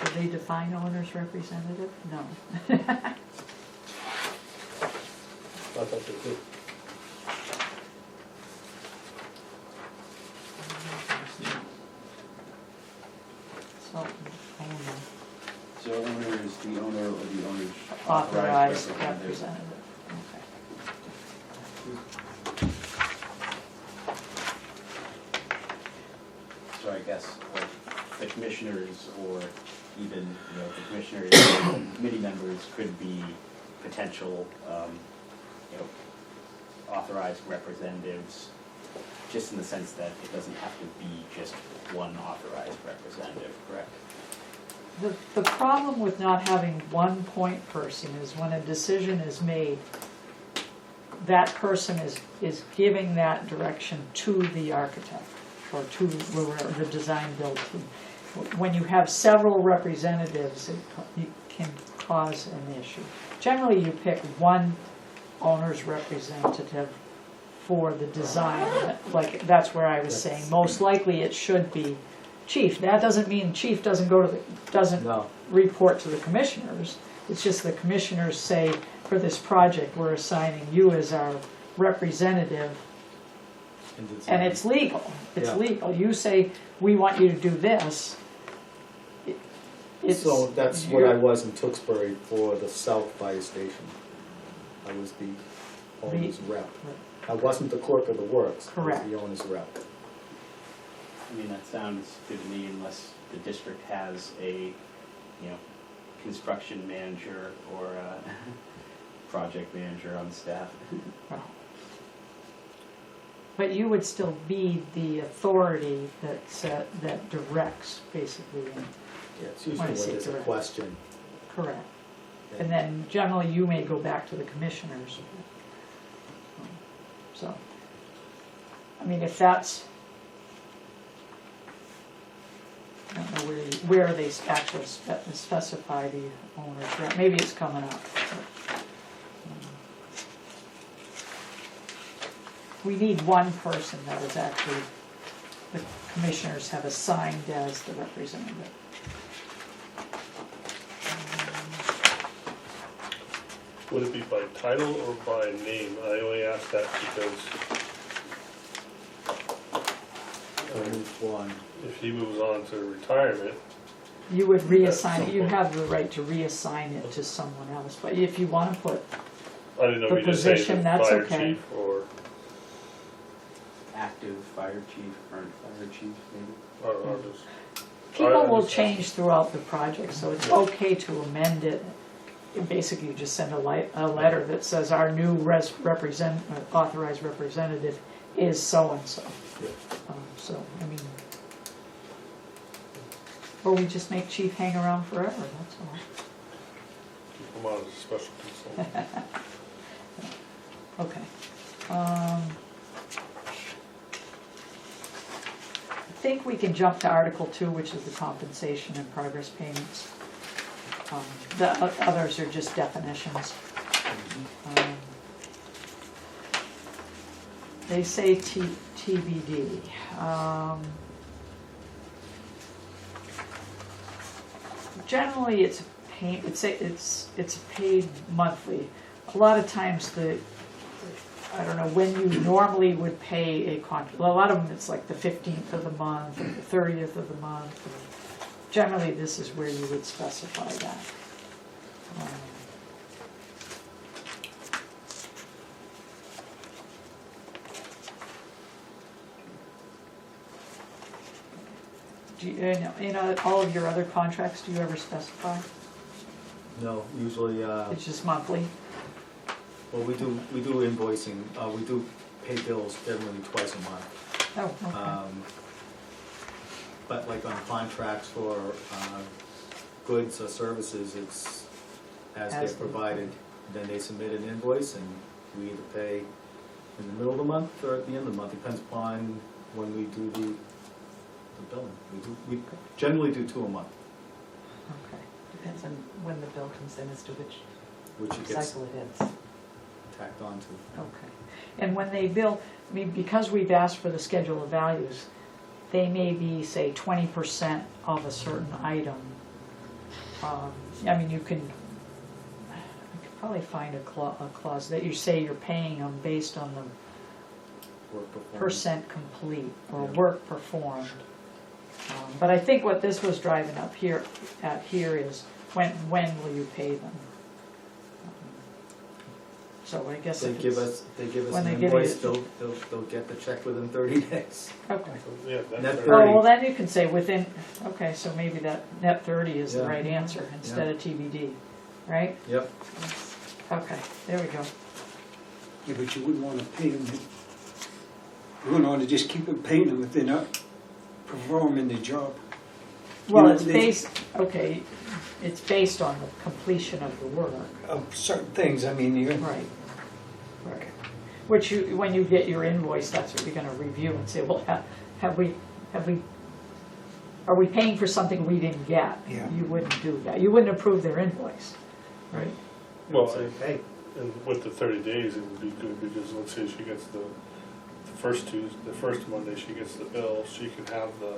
Do they define owner's representative? No. I thought they did. So, owner, So owner is the owner or the owner's authorized representative. representative, okay. So I guess like the commissioners or even, the commissioners and committee members could be potential, authorized representatives, just in the sense that it doesn't have to be just one authorized representative, correct? The problem with not having one point person is when a decision is made, that person is giving that direction to the architect or to the design build team. When you have several representatives, it can cause an issue. Generally, you pick one owner's representative for the design, like that's where I was saying, most likely it should be chief. That doesn't mean chief doesn't No. report to the commissioners. It's just the commissioners say, for this project, we're assigning you as our representative, and it's legal. It's Yeah. legal. You say, we want you to do this. So that's what I was in Tewksbury for the South Fire Station. I was the owner's rep. I wasn't the clerk of the works. Correct. I was the owner's rep. I mean, that sounds good to me unless the district has a, construction manager or a project manager on staff. But you would still be the authority that directs, basically, Yeah, it's When usually I when say there's a direct. question. correct. And then generally you may go back to the commissioners. So, I mean, if that's, I don't know where they actually specify the owner's rep. Maybe it's coming up. We need one person that is actually, the commissioners have assigned as the representative. Would it be by title or by name? I only ask that because One. if he moves on to retirement, You would reassign, At some you point. have the right to reassign it to someone else, but if you want to put, I didn't know The if you just say position, the that's fire okay. chief or, Active fire chief, current fire chief, maybe? or just. people will understand. change throughout the project, so it's okay to amend it. Basically, you just send a letter that says our new authorized representative is so-and-so. So, I mean, or we just make chief hang around forever, that's all. Keep him on as a special consultant. Okay. I think we can jump to Article 2, which is the compensation and progress payments. The others are just definitions. they say TBD. Generally, it's paid monthly. A lot of times I don't know, when you normally would pay a contract, a lot of them it's like the 15th of the month, or the 30th of the month. Generally, this is where you would specify that. Do you, in all of your other contracts, do you ever specify? No, usually, It's just monthly? well, we do invoicing, we do pay bills generally twice a month. Oh, okay. But like on contracts for goods or services, it's as they're As they- provided. Then they submit an invoice and we either pay in the middle of the month or at the end of the month, depends upon when we do the billing. We generally do 2 a month, Okay. Depends on when the bill comes in as to which which it gets cycle it is. tacked onto. Okay. And when they bill, I mean, because we've asked for the schedule of values, they may be, say, 20% of a certain item. I mean, you could probably find a clause that you say you're paying them based on the Work performed. percent complete or Yeah. work performed. But I think what this was driving up here is when will you pay them? So I guess They if give it's, us when an they give you invoice, the- they'll get the check within 30 days. okay. Yeah, Net that's. 30. Well, then you can say within, okay, so maybe that net 30 is the Yeah. right answer instead of TBD, right? Yep. Okay, there we go. Yeah, but you wouldn't want to pay them, you wouldn't want to just keep them paying them if they're not performing the job. Well, know, it's they- based, okay, it's based on the completion of the work. Of certain things, I mean, you're. Right. Right. Which you, when you get your invoice, that's what you're gonna review and say, well, are we paying for something we didn't get? Yeah. You wouldn't do that. You wouldn't approve their invoice, right? Well, Say, hey, and with the 30 days, it would be good because let's say she gets the first Monday she gets the bill, she can have the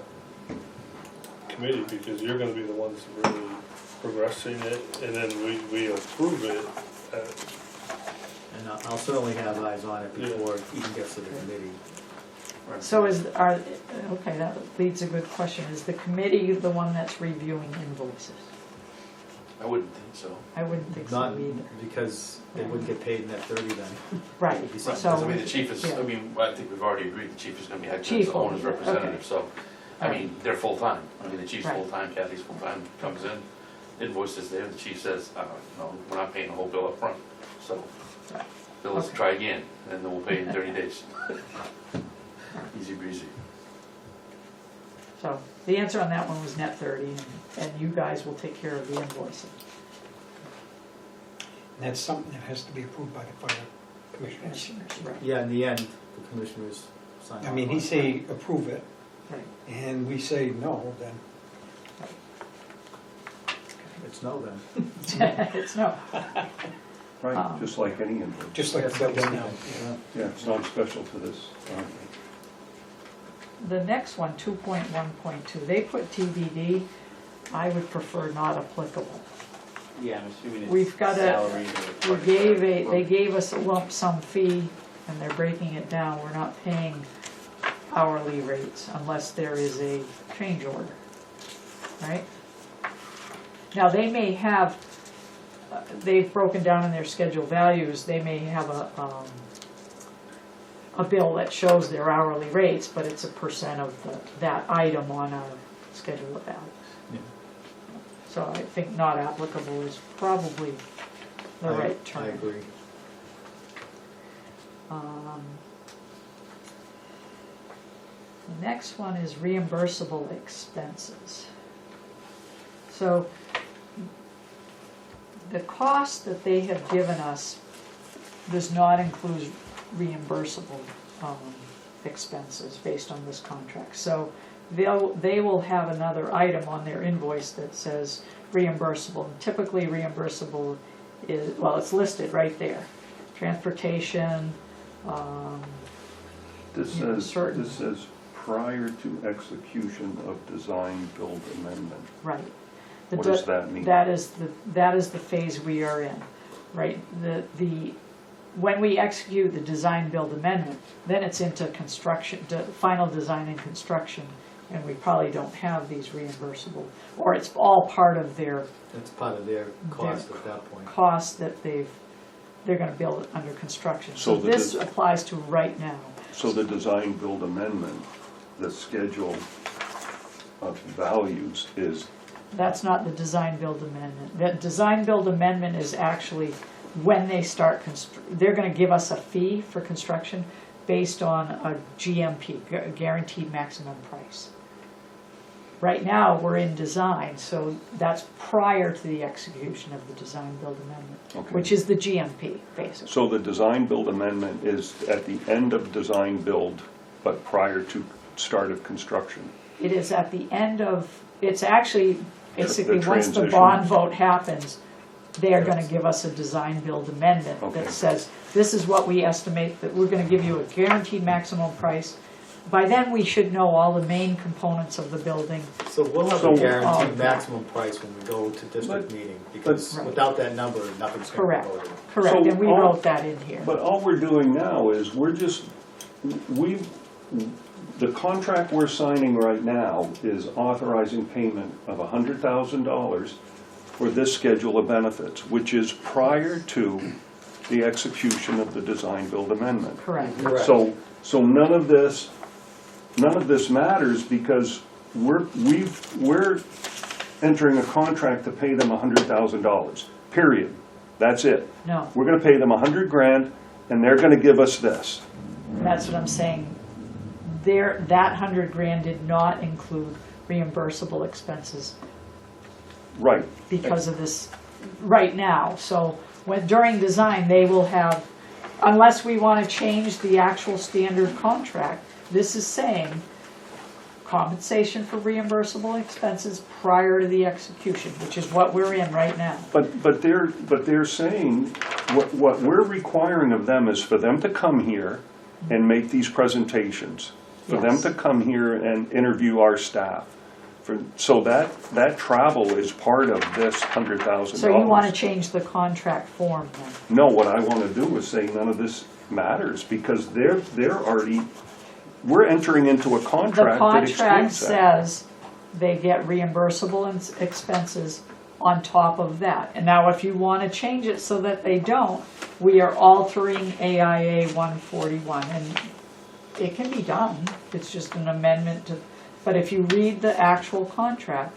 committee because you're gonna be the ones really progressing it, and then we approve it. and I'll certainly have eyes on it before it even gets to the committee. So okay, that leads a good question. Is the committee the one that's reviewing invoices? I wouldn't think so. I wouldn't think so Not either. because they wouldn't get paid in that 30 then. Right, It'd be Right, so. because I mean, the chief is, yeah. I mean, I think we've already agreed the chief is gonna be acting as Chief the owner's will, okay. representative, so, I mean, they're full-time. I mean, the chief's Right. full-time, Kathy's full-time, comes in, invoice is there, the chief says, no, we're not paying the whole bill up front. So, Right. bill us, Okay. try again, and then we'll pay in 30 days. Easy breezy. So the answer on that one was net 30, and you guys will take care of the invoicing. And that's something that has to be approved by the fire commissioners. Right, Yeah, in the end, the commissioners sign off. I mean, on he it. say approve it, right. and we say no, then It's no then. It's no. Right, just like any invoice. just like the Yes, bills now. yeah. Yeah, it's not special to this. The next one, 2.1.2, they put TBD. I would prefer not applicable. Yeah, I'm assuming it's We've got salary or. they gave us a lump sum fee, and they're breaking it down. We're not paying hourly rates unless there is a change order, right? Now, they may have, they've broken down in their schedule values, they may have a bill that shows their hourly rates, but it's a percent of that item on our schedule of values. Yeah. So I think not applicable is probably the right term. I agree. The next one is reimbursable expenses. So the cost that they have given us does not include reimbursable expenses based on this contract. So they will have another item on their invoice that says reimbursable. Typically reimbursable is, well, it's listed right there. Transportation, This you know, says, certain. this says prior to execution of design build amendment. Right. The What de- does that mean? That is the phase we are in, right? When we execute the design build amendment, then it's into construction, final design and construction, and we probably don't have these reimbursable, or it's all part of their That's part of their cost at that point. cost that they're gonna build it under construction. So So the this des- applies to right now. So the design build amendment, the schedule of values is, That's not the design build amendment. The design build amendment is actually when they start, they're gonna give us a fee for construction based on a GMP, guaranteed maximum price. Right now, we're in design, so that's prior to the execution of the design build amendment, Okay. which is the GMP, basically. so the design build amendment is at the end of design build, but prior to start of construction. It is at the end of, it's actually, basically, The once the transition. bond vote happens, they are gonna give us a design build amendment Okay. that says, this is what we estimate, that we're gonna give you a guaranteed maximum price. By then, we should know all the main components of the building. So we'll have So- a guaranteed maximum price when we go to district meeting, because Right. without that number, nothing's gonna be Correct. voted. Correct, So and we all- wrote that in here. But all we're doing now is, the contract we're signing right now is authorizing payment of $100,000 for this schedule of benefits, which is prior to the execution of the design build amendment. Correct. Correct. So none of this matters because we're entering a contract to pay them $100,000, period. That's it. No, We're gonna pay them $100,000 and they're gonna give us this. that's what I'm saying. That $100,000 did not include reimbursable expenses Right. because of this right now. So during design, they will have, unless we want to change the actual standard contract, this is saying compensation for reimbursable expenses prior to the execution, which is what we're in right now. But they're saying, what we're requiring of them is for them to come here and make these presentations. For them Yes. to come here and interview our staff. So that travel is part of this $100,000. So you want to change the contract form then? No, what I want to do is say none of this matters because they're already, we're entering into a The contract that contract excludes that. says they get reimbursable expenses on top of that. And now if you want to change it so that they don't, we are altering AIA 141. And it can be done, it's just an amendment to, but if you read the actual contract,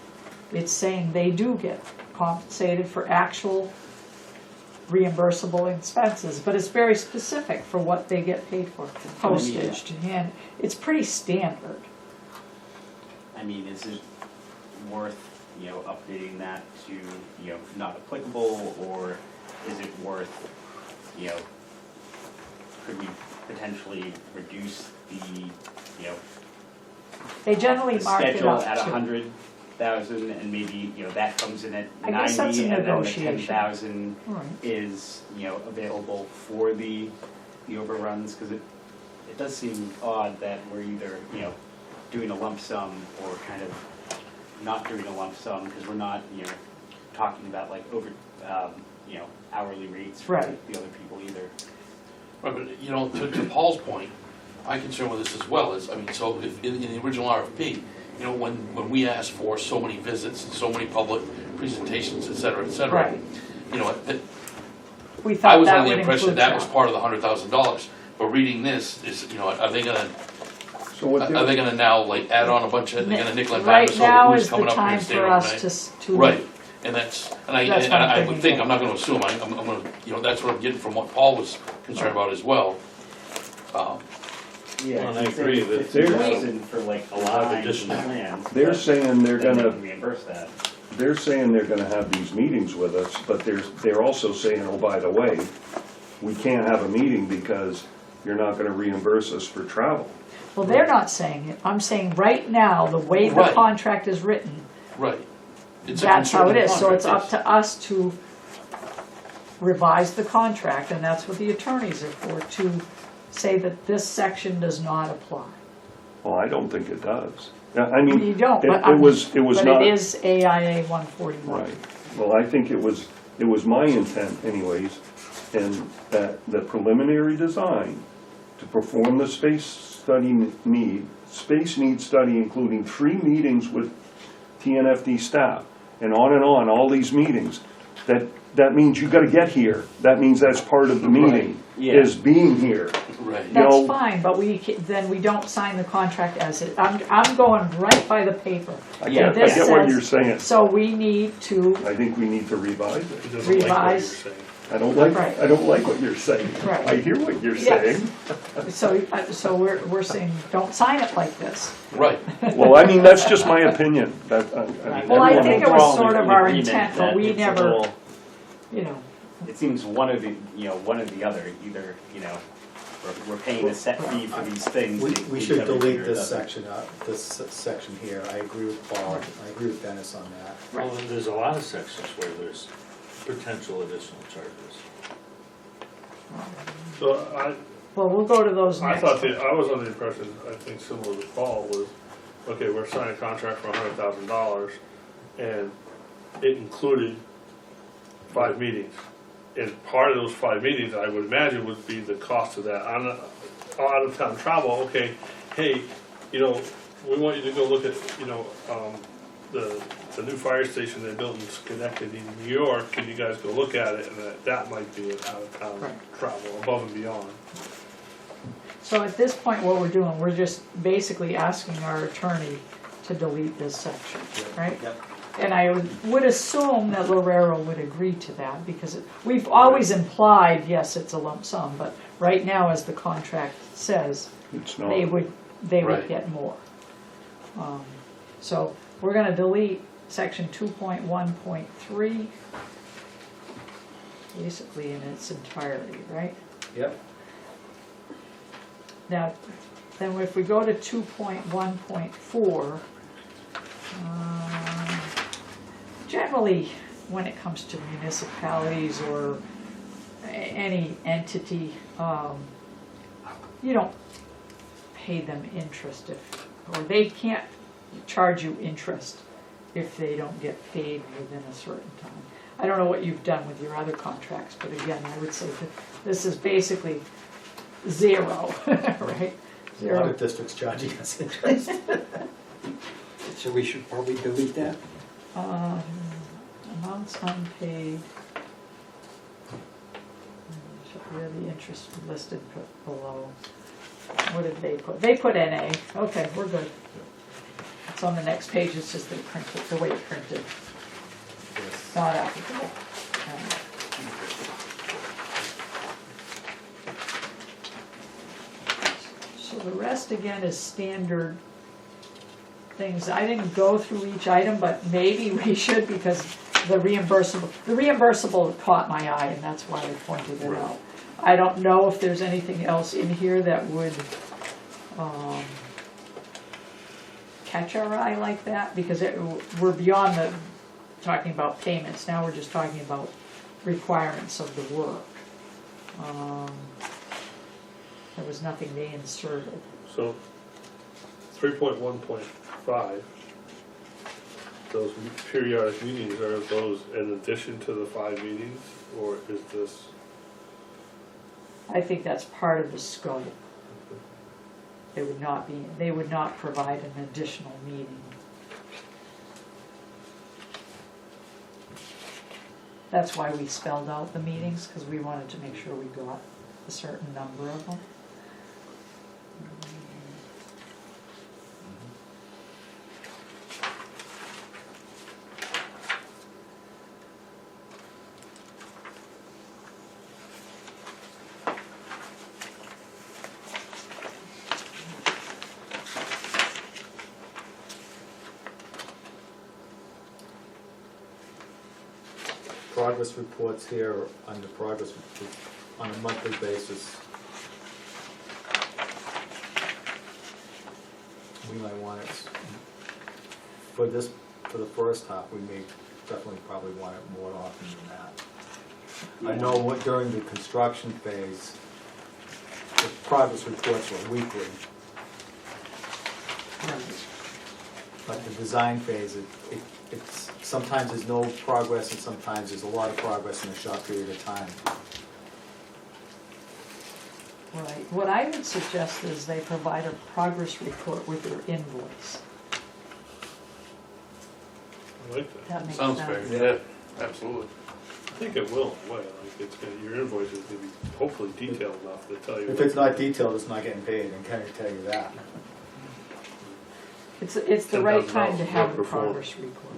it's saying they do get compensated for actual reimbursable expenses, but it's very specific for what they get paid for, postage to hand, it's pretty standard. I mean, is it worth, updating that to, not applicable, or is it worth, could we potentially reduce the, They generally the mark it schedule up at to, 100,000 and maybe, that comes in at I guess that's a 90 and then the negotiation. 10,000 Right. is, available for the overruns, because it does seem odd that we're either, doing a lump sum or kind of not doing a lump sum, because we're not, talking about like over, hourly rates for Right. the other people either. Right, but, to Paul's point, my concern with this as well is, so if, in the original RFP, when we asked for so many visits and so many public presentations, et cetera, Right. We I thought was that under would the impression include that was part of the $100,000, but reading this is, are they gonna, So what are they gonna now like add on a bunch of, they're gonna nickel and dime Right us now over who's is the coming up here time and staying for us overnight? to. Right, and that's, and I, That's and what I'm I would thinking, think, yeah. I'm not gonna assume, I'm gonna, that's what I'm getting from what Paul was concerned about as well. Yeah, Well, and I agree that $50,000 for like a lot of design additional- plans. They're saying they're then they gonna, can reimburse that. they're saying they're gonna have these meetings with us, but they're also saying, oh, by the way, we can't have a meeting because you're not gonna reimburse us for travel. Well, they're not saying it, I'm saying right now, the way the Right. contract is written, Right. It's a that's how it concerted is, so it's contract, up to us to revise the contract, and that's what the attorneys are for, to say that this section does not apply. Well, I don't think it does. Yeah, I mean, You don't, but it was but not. it is AIA 141. Right. Well, I think it was my intent anyways, and that the preliminary design to perform the space need study, including 3 meetings with Tnfd staff, and on, all these meetings, that means you gotta get here. That means that's part of the meeting, Yeah. is being here. Right. You That's know- fine, but then we don't sign the contract as it, I'm going right by the paper. I Yeah, get, I This get what says- you're saying. So we need to, I think we need to revise He it. doesn't like what you're Revise. saying. I don't like Right. what you're saying. Right. I hear what you're Yes. saying. so we're saying, don't sign it like this. Right. Well, I mean, that's just my opinion. That, I mean, Well, I everyone think it else- We're was all sort of in our agreement intent, but that we it's a never, little- you know, It seems one or the, one or the other, either, we're paying a set fee for these things. We each should other delete here this doesn't. section, section here. I agree with Paul, I agree with Dennis on that. Well, then there's a lot of sections where there's potential additional charges. So well, we'll go to those I next. thought I was under the impression, I think similar to Paul, was, okay, we're signing a contract for $100,000, and it included 5 meetings. And part of those 5 meetings, I would imagine, would be the cost of that. Out of town travel, okay, hey, we want you to go look at, the new fire station they're building in Schenectady, New York, can you guys go look at it? And that might be an out of town Right. travel, above and beyond. So at this point, what we're doing, we're just basically asking our attorney to delete this section, right? Yep. And I would assume that Lorero would agree to that, because we've always implied, yes, it's a lump sum, but right now, as the contract says, It's not. they would Right. get more. So we're gonna delete section 2.1.3, basically in its entirety, right? Yep. Now, then if we go to 2.1.4, generally, when it comes to municipalities or any entity, you don't pay them interest or they can't charge you interest if they don't get paid within a certain time. I don't know what you've done with your other contracts, but again, I would say that this is basically 0, right? A lot of districts charging us interest. So we should probably delete that. Amounts unpaid. Where the interest listed below. What did they put? They put NA. Okay, we're good. It's on the next page. It's just they printed the way it printed. Not applicable. So the rest again is standard things. I didn't go through each item, but maybe we should, because the reimbursable caught my eye, and that's why I pointed it out. I don't know if there's anything else in here that would catch our eye like that, because we're beyond the talking about payments. Now we're just talking about requirements of the work. There was nothing they inserted. So 3.1.5, those periodic meetings, are those in addition to the 5 meetings, or is this? I think that's part of the scope. They would not provide an additional meeting. That's why we spelled out the meetings, because we wanted to make sure we got a certain number of them. Progress reports here, under progress, on a monthly basis. We might want it, for the first half, we may definitely probably want it more often than that. I know during the construction phase, the progress reports were weekly, but the design phase, it's, sometimes there's no progress and sometimes there's a lot of progress in a short period of time. Right, what I would suggest is they provide a progress report with their invoice. I like that. That makes Sounds sense. fair, yeah, absolutely. I think it will, in a way, like, it's gonna, your invoice is gonna be hopefully detailed enough to tell you. If it's not detailed, it's not getting paid, I can tell you that. It's the right time to $10,000 have a perform. progress report.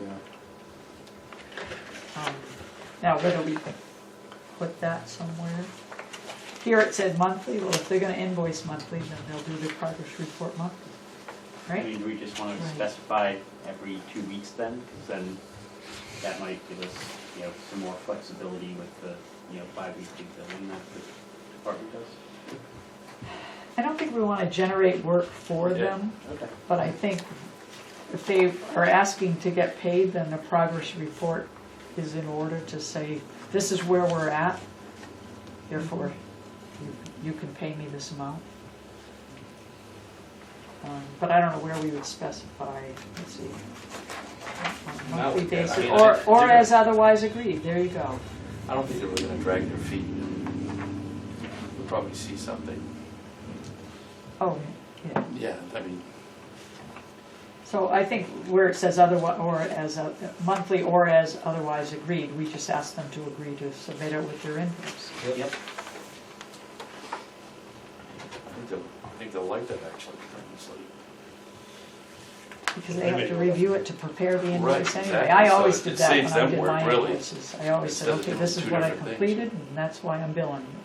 Yeah. Now, where do we put that somewhere? Here it said monthly, well, if they're gonna invoice monthly, then they'll do their progress report monthly, I right? mean, do we just want to Right. specify every 2 weeks then? Because then that might give us, some more flexibility with the, bi-weekly billing that the department does. I don't think we wanna generate work for them, Okay. but I think if they are asking to get paid, then the progress report is in order to say, this is where we're at, therefore, you can pay me this amount. But I don't know where we would specify, let's see, on a monthly Now, yeah, I basis, mean, or they're- as otherwise agreed, there you go. I don't think they're really gonna drag their feet. We'll probably see something. Oh, yeah. Yeah, I mean, So I think where it says otherwise, or as a monthly or as otherwise agreed, we just ask them to agree to submit it with their invoice. Yep. I think they'll like that actually, honestly. Because they have to review it to prepare the invoice Right, anyway. exactly. I So always it did that when saves I them did work, my really, invoices. I always said, instead of okay, doing this is two what I different things. completed, and that's why I'm billing you.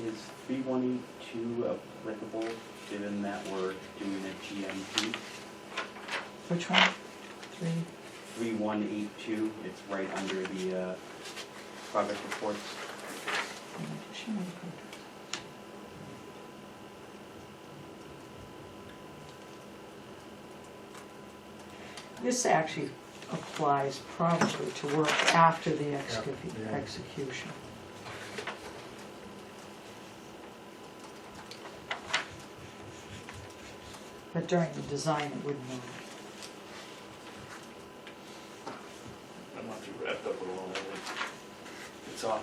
Is 3182 applicable, given that we're doing a GMP? Which one? 3182, it's right under the progress reports. This actually applies probably to work after the Yeah. execution. But during the design, it wouldn't matter. I'm not too wrapped up with all that. It's all,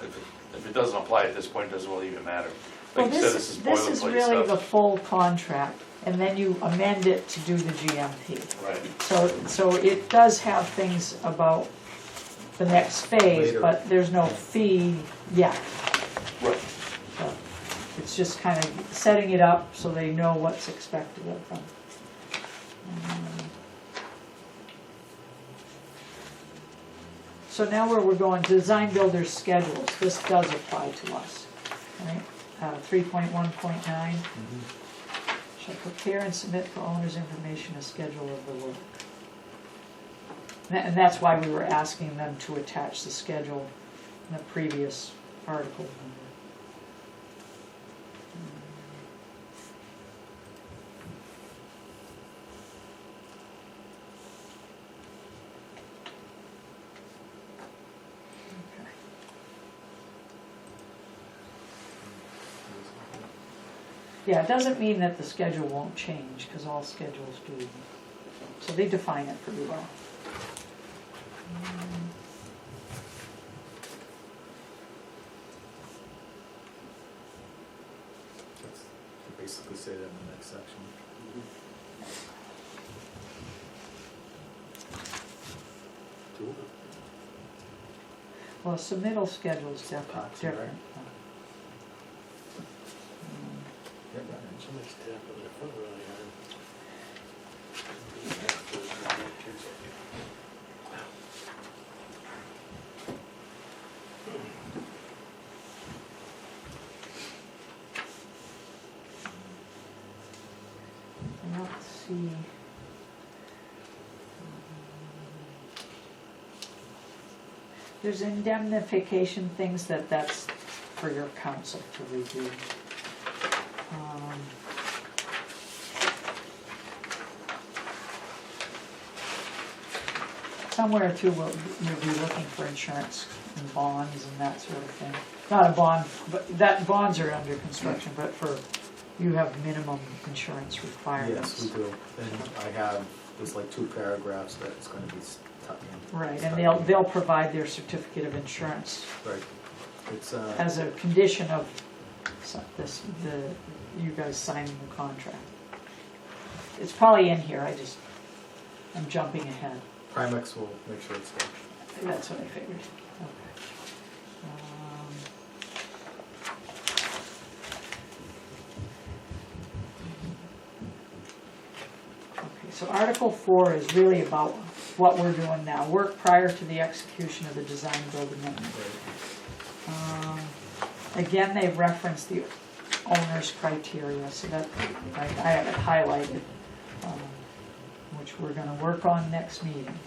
if it doesn't apply at this point, it doesn't really even matter. Well, Like you said, this is this is boilerplate really the stuff. full contract, and then you amend it to do the GMP. Right. So it does have things about the next phase, Later. but there's no fee yet. Right. So it's just kind of setting it up so they know what's expected of them. So now where we're going, design builders schedules, this does apply to us, right? 3.1.9, shall prepare and submit for owner's information a schedule of the work. And that's why we were asking them to attach the schedule in the previous article. Yeah, it doesn't mean that the schedule won't change, because all schedules do. So they define it pretty well. Basically say that in the next section. Well, submittal schedule is definitely Epoxy, right? different. Somebody's tapping their foot really hard. And let's see. There's indemnification things that's for your counsel to review. somewhere too, you'll be looking for insurance and bonds and that sort of thing. Not a bond, but that bonds are under construction, but you have minimum insurance requirements. Yes, we do, and I have, there's like 2 paragraphs that it's gonna be tucked in. Right, and they'll provide their certificate of insurance Right, it's, as a condition of you guys signing the contract. It's probably in here, I'm jumping ahead. Primex will make sure it's there. That's what I figured. Okay. Okay, so Article 4 is really about what we're doing now, work prior to the execution of the design build amendment. Again, they reference the owner's criteria, so that I have it highlighted, which we're going to work on next meeting.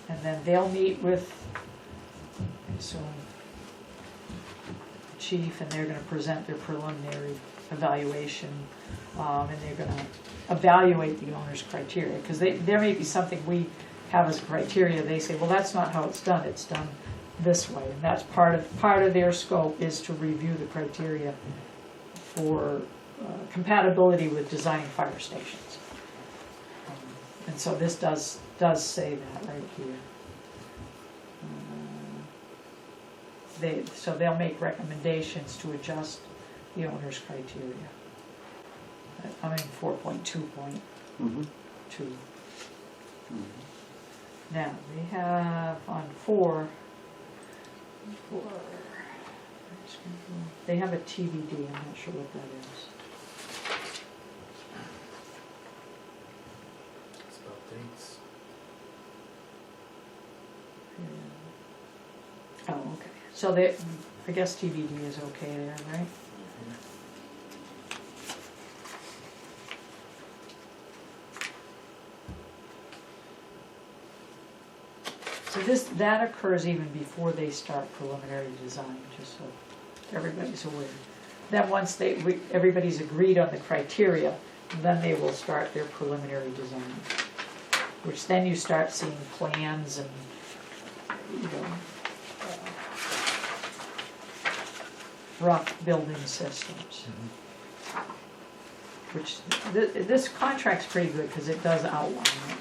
And then they'll meet with, I assume, the chief, and they're going to present their preliminary evaluation, and they're going to evaluate the owner's criteria, because there may be something we have as criteria, they say, well, that's not how it's done this way, and that's part of their scope is to review the criteria for compatibility with designing fire stations. And so this does say that right here. So they'll make recommendations to adjust the owner's criteria. I mean 4.2.2. Now we have on 4. They have a TBD. I'm not sure what that is. It's about dates. Oh, okay. So I guess TBD is okay there, right? So that occurs even before they start preliminary design, just so everybody's aware. Then once everybody's agreed on the criteria, then they will start their preliminary design, which then you start seeing plans and, rough building systems. Which, this contract's pretty good because it does outline it.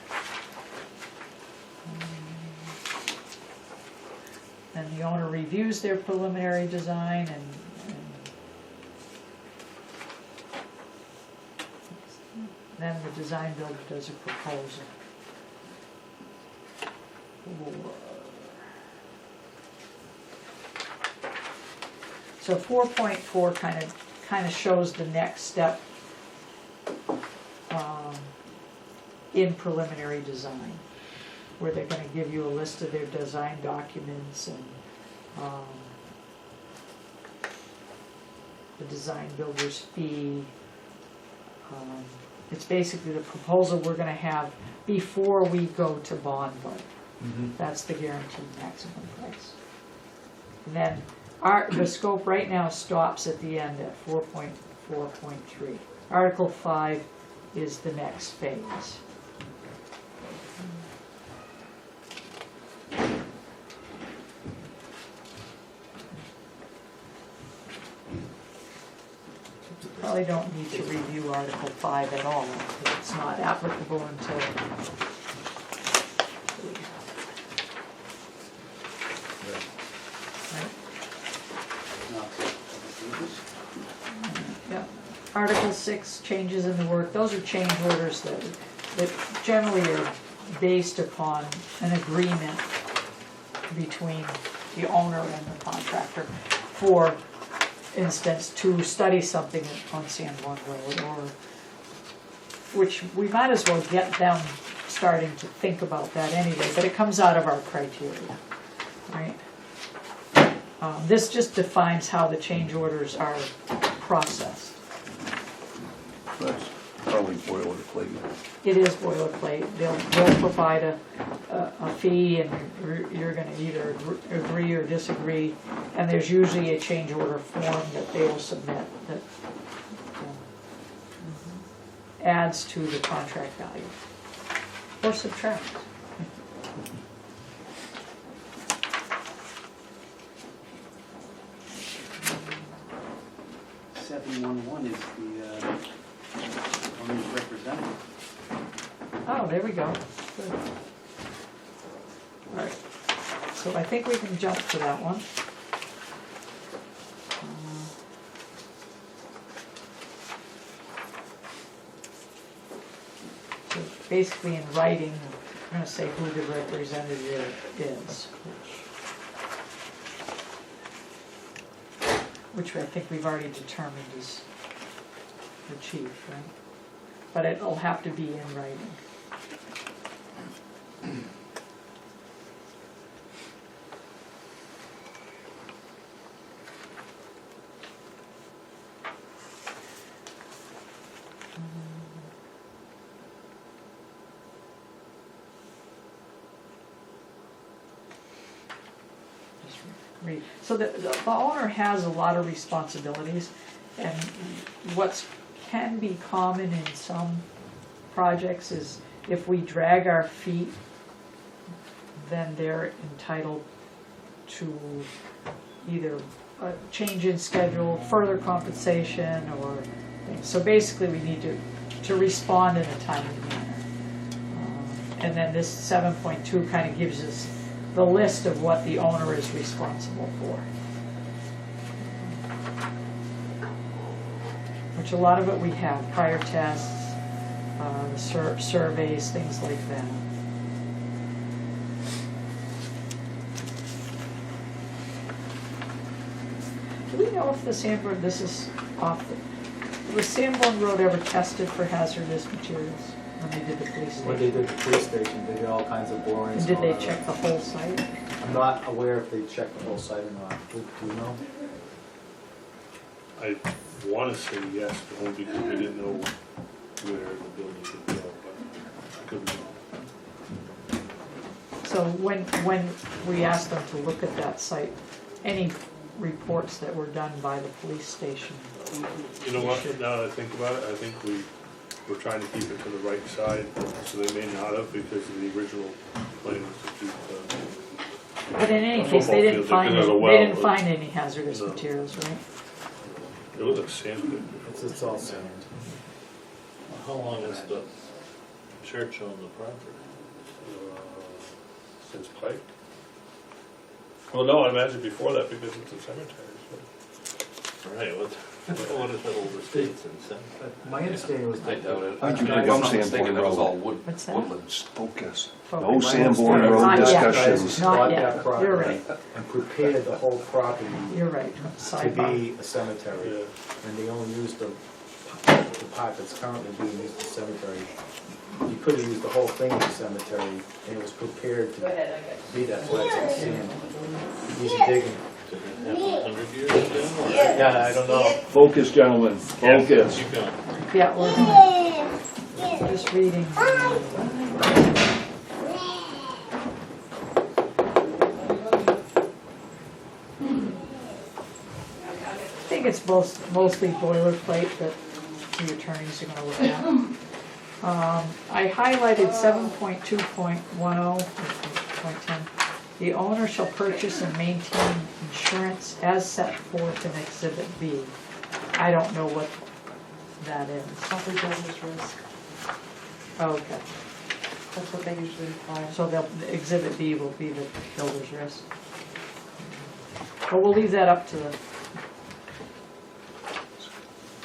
And the owner reviews their preliminary design and then the design builder does a proposal. So 4.4 kind of shows the next step in preliminary design, where they're going to give you a list of their design documents and the design builder's fee. It's basically the proposal we're going to have before we go to bond vote. That's the guaranteed maximum price. And then the scope right now stops at the end at 4.4.3. Article 5 is the next phase. Probably don't need to review Article 5 at all, because it's not applicable until Article 6, changes in the work. Those are change orders that generally are based upon an agreement between the owner and the contractor. For instance, to study something on San Juan Road, or which we might as well get them starting to think about that anyway, but it comes out of our criteria, right? This just defines how the change orders are processed. That's probably boilerplate. It is boilerplate. They'll provide a fee, and you're going to either agree or disagree. And there's usually a change order form that they will submit. adds to the contract value. Or subtracts. 711 is the owner's representative. Oh, there we go. Good. All right, so I think we can jump to that one. So basically in writing, I'm gonna say who the representative is. Which I think we've already determined is the chief, right? But it'll have to be in writing. Just read. So the owner has a lot of responsibilities, and what's can be common in some projects is if we drag our feet, then they're entitled to either a change in schedule, further compensation, or things. So basically we need to respond in a timely manner. And then this 7.2 kind of gives us the list of what the owner is responsible for. Which a lot of it we have, prior tests, surveys, things like that. Do we know if the Sanborn, this is off the, was Sanborn Road ever tested for hazardous materials when they did the police station? When they did the police station, they did all kinds of borings. And did and all they that. check the whole site? I'm not aware if they checked the whole site or not. Do you know? I want to say yes, but only because we didn't know where the building could go, but I could be wrong. So when we asked them to look at that site, any reports that were done by the police station? You know what, now that I think about it, I think we're trying to keep it to the right side, so they may not have, because the original plan was to keep But in any A case, they didn't football field, find, because of the they well, didn't find any hazardous No. materials, right? it was a sand pit. It's all sand. How long has the church owned the property? Since Pike. Well, no, I imagine before that, because it's a cemetery, so. Right, what is the old estates in San? My understanding was I that. doubt it. How'd you If bring I'm up not mistaken, Sanborn that was all Road? What's that? woodlands. Focus. Focus. No Sanborn My Road Not yet. discussions. Not Bought yet. that property You're right. and prepared the whole property You're right, to sidebar. be a cemetery. Yeah. And they only used the part that's currently being used as a cemetery. You could have used the whole thing as a cemetery, and it was prepared to be that, so it's sand. Easy digging. Did it happen 100 years ago? Yeah, I don't know. Focus, gentlemen, focus. Keep going. Yeah, we're just reading. I think it's mostly boilerplate that the attorneys are gonna look at. I highlighted 7.2.10. The owner shall purchase and maintain insurance as set forth in Exhibit B. I don't know what that is. Property builder's risk, Okay, that's what they usually require. so Exhibit B will be the builder's risk. But we'll leave that up to the,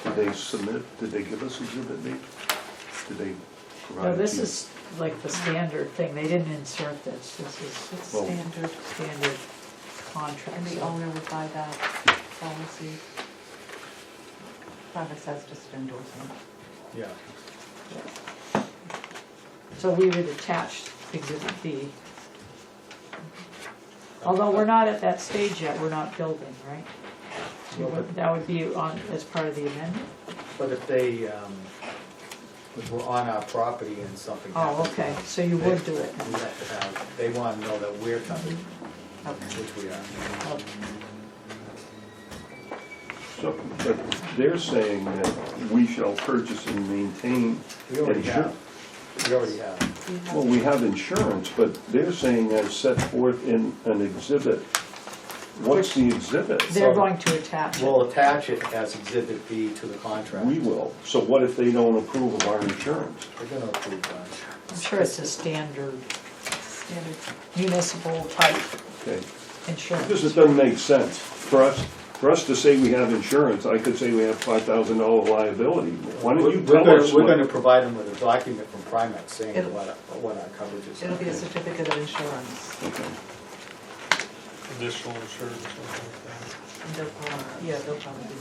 Did they submit, did they give us exhibit B? Did they provide? no, it this to you? is like the standard thing, they didn't insert this, this is It's Well- standard, standard contract. and the so- owner would buy that policy. Probably says just an endorsement. Yeah. So we would attach Exhibit B. Although we're not at that stage yet, we're not building, right? That would be on, as part of the amendment? But if they, if we're on our property and something Oh, happens. okay, so you would do it. We have to have, they want to know that we're covered, Okay. which we are. So, but they're saying that we shall purchase and maintain. We already insur- have. We already have. Well, we have insurance, but they're saying as set forth in an exhibit. What's the exhibit? They're going to attach it. We'll attach it as Exhibit B to the contract. We will. So what if they don't approve of our insurance? We're gonna approve that. I'm sure it's a standard municipal type Okay. insurance. Because it doesn't make sense. For us to say we have insurance, I could say we have $5,000 liability. Why don't you tell us We're what? gonna provide them with a document from Primex saying It'll- what our coverage is. It'll be a certificate of insurance. Okay. Additional insurance, something like And they'll probably do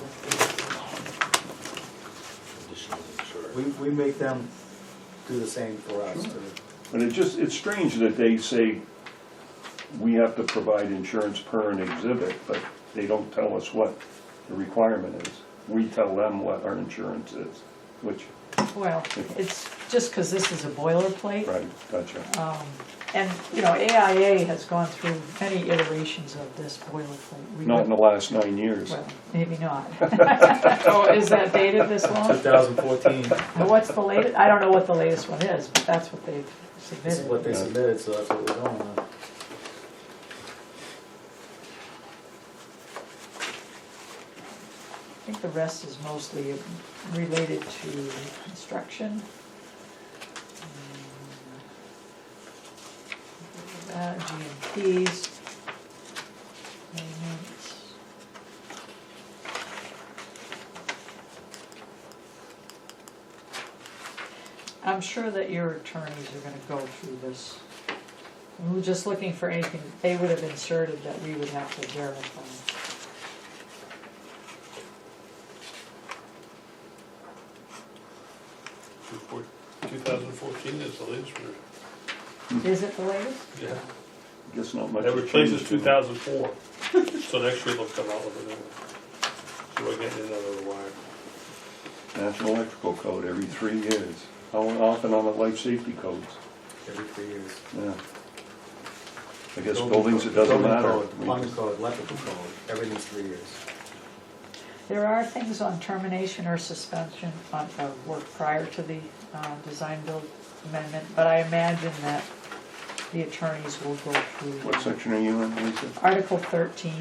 Additional insurance. We make them do the same for us. too. But it's strange that they say we have to provide insurance per an exhibit, but they don't tell us what the requirement is. We tell them what our insurance is, which, Well, it's just because this is a boilerplate. right, gotcha. And, you know, AIA has gone through many iterations of this boilerplate. We Not in the would- last 9 years. Well, maybe not. Oh, is that dated this long? 2014, And what's the latest? I don't know what the latest one is, but that's what they've this is what submitted. they submitted, so that's what we're going on. I think the rest is mostly related to construction. GMPs. Maintenance. I'm sure that your attorneys are gonna go through this. We were just looking for anything they would have inserted that we would have to verify. 2014 is the latest version. Is it the latest? Yeah. Guess not much. That has replaces changed. 2004. So next year they'll come out with a new one. So we're getting it under the wire. National Electrical Code every 3 years. How often on the life safety codes? Every 3 years. Yeah. I guess buildings, it doesn't Building matter. code, Plumbing code, electrical code, everything's 3 years. There are things on termination or suspension of work prior to the design build amendment, but I imagine that the attorneys will go through. What section are you in, Lisa? Article 13,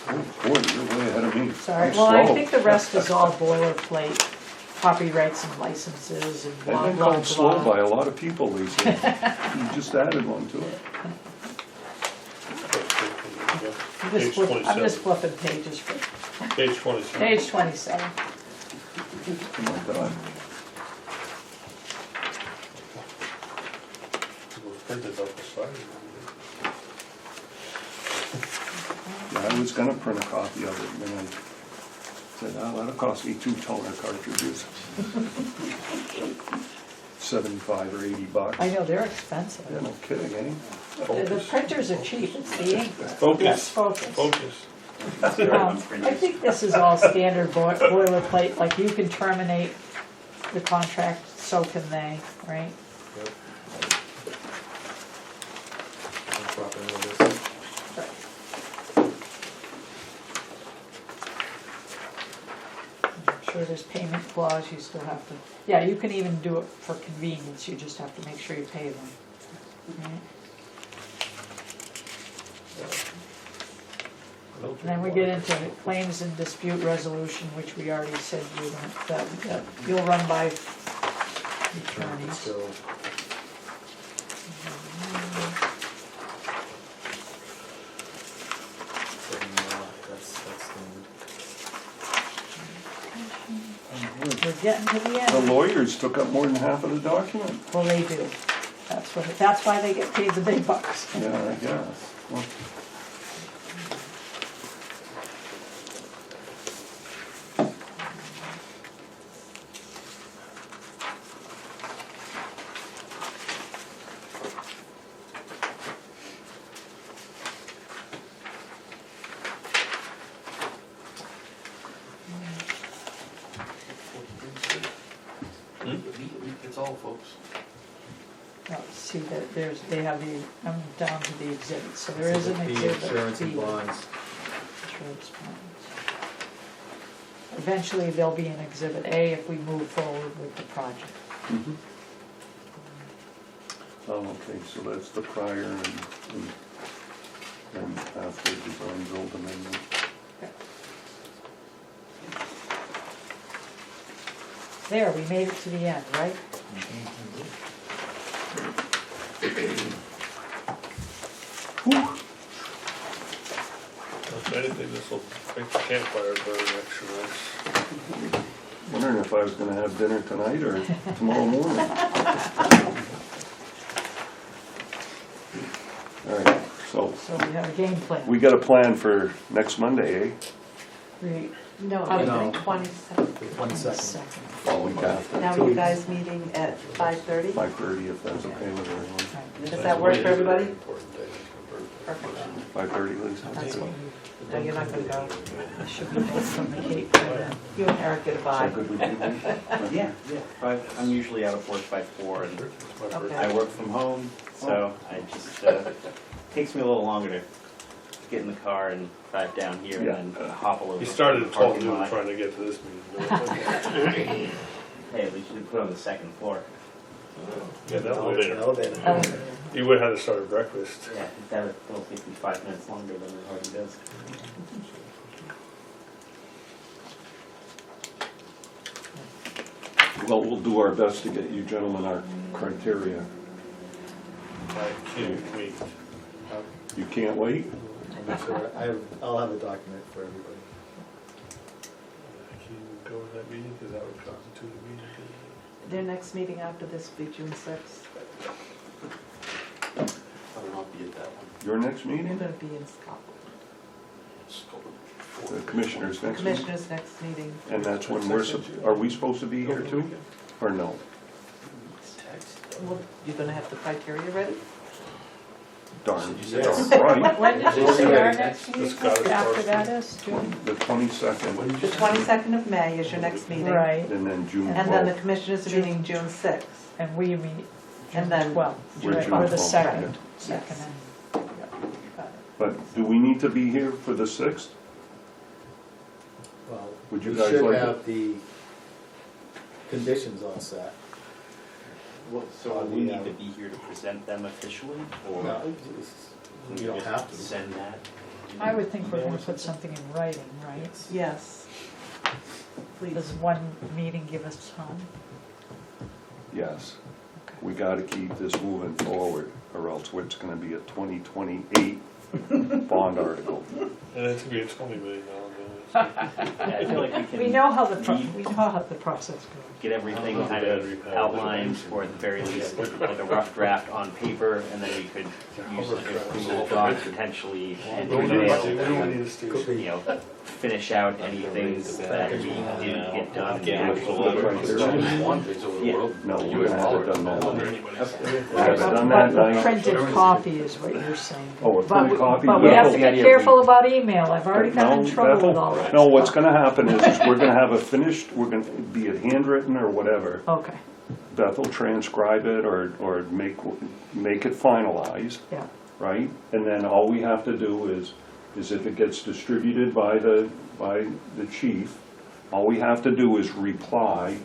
Oh, boy, you're way ahead of me. sorry. I'm Well, I slow. think the rest is all boilerplate, copyrights and licenses and blah, I've been blah, called slow by blah. a lot of people, Lisa. You just added one to it. Page I'm just 27. flipping pages for, Page 27. page 27. Oh, my God. It was printed up the side. Yeah, I was gonna print a copy of it, and then I said, oh, that'll cost me 2 toner cartridges. 75 or $80. I know, they're expensive. Yeah, no kidding, eh? The Focus. printers are cheap, it's the ink. Yes, Focus. focus. Focus. I think this is all standard boilerplate, like you can terminate the contract, so can they, right? Yep. No proper notice. I'm sure there's payment clause, you still have to, yeah, you can even do it for convenience, you just have to make sure you pay them. Right? And then we get into claims and dispute resolution, which we already said you're gonna, that you'll run by attorneys. So, that's We're getting to the The end. lawyers took up more than half of the document. Well, they do. That's why they get paid the big bucks. Yeah, I guess. Well, It's all, folks. Oh, see, they have the, I'm down to the exhibit, so there is an the exhibit. insurance and B. bonds. Insurance bonds. eventually they'll be in Exhibit A if we move forward with the project. Mhm. Oh, okay, so that's the prior and after design build amendment. There, we made it to the end, right? If anything, this will make the campfire burn extra nice. Wondering if I was gonna have dinner tonight or tomorrow morning. All right, so So we have a game plan. we got a plan for next Monday, eh? No, Oh, it's no. the 22nd. 22nd. Following after. Now you guys meeting at 5:30? 5:30, if that's okay with everyone. Does that work for everybody? Perfect. 5:30, Lisa? That's what we, No, you're not gonna go. it should be both from the Cape by then. You and Eric get a Is bye. that good with you, Lisa? Yeah, I'm usually out of work by 4 and It's my Okay. birthday. I work from home, so I just, takes me a little longer to get in the car and drive down here Yeah. and then hop all over. He the started at 12 parking noon lot. trying to get to this meeting. Hey, at least you didn't put it on the second floor. Yeah, that Oh, would it's an elevator. You would have to start breakfast. Yeah, that'll take me 5 minutes longer than it already does. Well, we'll do our best to get you gentlemen our criteria. I can't wait. You can't wait? I'll have a document for everybody. Can you go to that meeting, because that would constitute a meeting. Their next meeting after this will be June 6th. I will not be at that one. Your next You're meeting? gonna be in Scotland. The commissioners next meeting? Commissioners' next meeting. And that's when are we supposed to be here too? Or no? Well, you're gonna have the criteria ready? Darn. Yes. Right, When did you say our next The meeting? Scottish After Forest. that is June? the 22nd, The 22nd of May is your next meeting. Right, and then June And then the 12th. commissioners are meeting June 6th. and we meet June And then- 12th. We're Right, June or the 12th, second. Yes. Second and, yeah, got it. But do we need to be here for the 6th? Well, Would you we guys should like have the conditions all set. Well, so we need to be here to present them officially, or No, we you don't just have to. send that? I would think we're gonna put something in writing, right? Yes. Please. Does one meeting give us time? Yes. We gotta keep this moving forward, or else it's gonna be a 2028 bond article. And it's gonna be a $20 million bill. Yeah, I feel like we can. We know how the, meet, we know how the process goes. Get everything kind of outlined, or at the very least, like a rough draft on paper, and then we could use like a Google Doc potentially and email, you know, finish out anything that we didn't get done. in the actual One thing's over the Yeah. world. No, we haven't done that. We haven't done But that, the night. printed copy is what you're saying. Oh, a But printed we- copy? But we Yeah. have to The be idea careful about email, I've already gotten in No, trouble with Bethel, all that. no, what's gonna happen is we're gonna have a finished, we're gonna, be it handwritten or whatever. Okay, Beth will transcribe it or make it finalized, yeah, right? And then all we have to do is if it gets distributed by the chief, all we have to do is reply.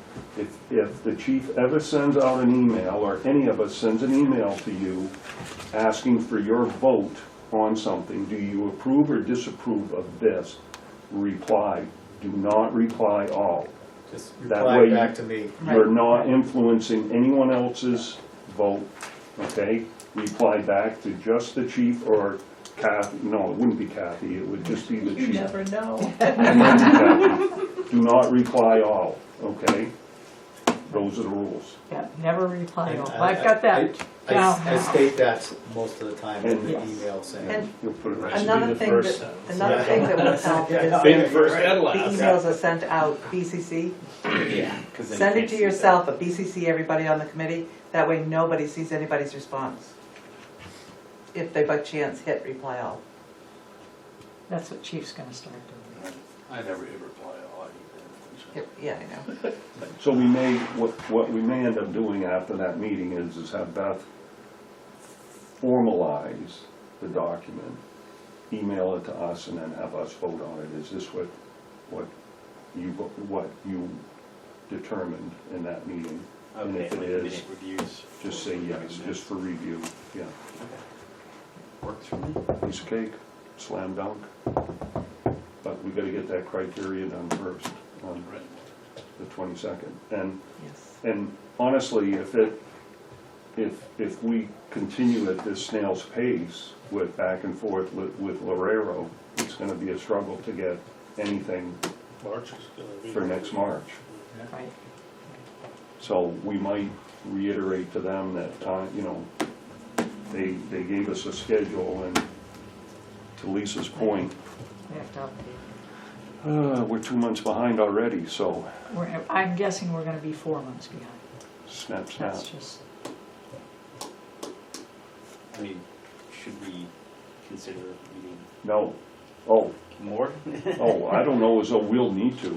If the chief ever sends out an email, or any of us sends an email to you asking for your vote on something, do you approve or disapprove of this? Reply. Do not reply all. Just That reply way back to me. You're not influencing anyone else's vote, okay? Reply back to just the chief or Kathy, no, it wouldn't be Kathy, it would just be the chief. you never know. And then Kathy. Do not reply all, okay? Those are the rules. Yeah, never reply And all, I- I've got that down I now. state that most of the time in the Yes. email saying. And You'll put it right. another thing that will help is Being if first and the last. emails are sent out, BCC, Yeah. 'Cause then send you it can't to see yourself, but BCC everybody on the committee, that way nobody sees anybody's response. If they by chance hit reply all. That's what chief's gonna start doing. I never hit reply all. Yeah, I know. So we may, what we may end up doing after that meeting is have Beth formalize the document, email it to us, and then have us vote on it. Is this what what you determined in that meeting. And Okay, if like it the is, minute reviews. just say yes, just for review, yeah. Works for me. Piece of cake, slam dunk. But we gotta get that criteria done first on Right. the 22nd. And Yes. And honestly, if we continue at this snail's pace with back and forth with Lorero, it's gonna be a struggle to get anything March is gonna be. for next March. Right. So we might reiterate to them that, they gave us a schedule, and to Lisa's point, We have to update. we're 2 months behind already, so I'm guessing we're gonna be 4 months behind. snap, snap. That's just, I mean, should we consider meeting No, oh, more? I don't know as though we'll need to.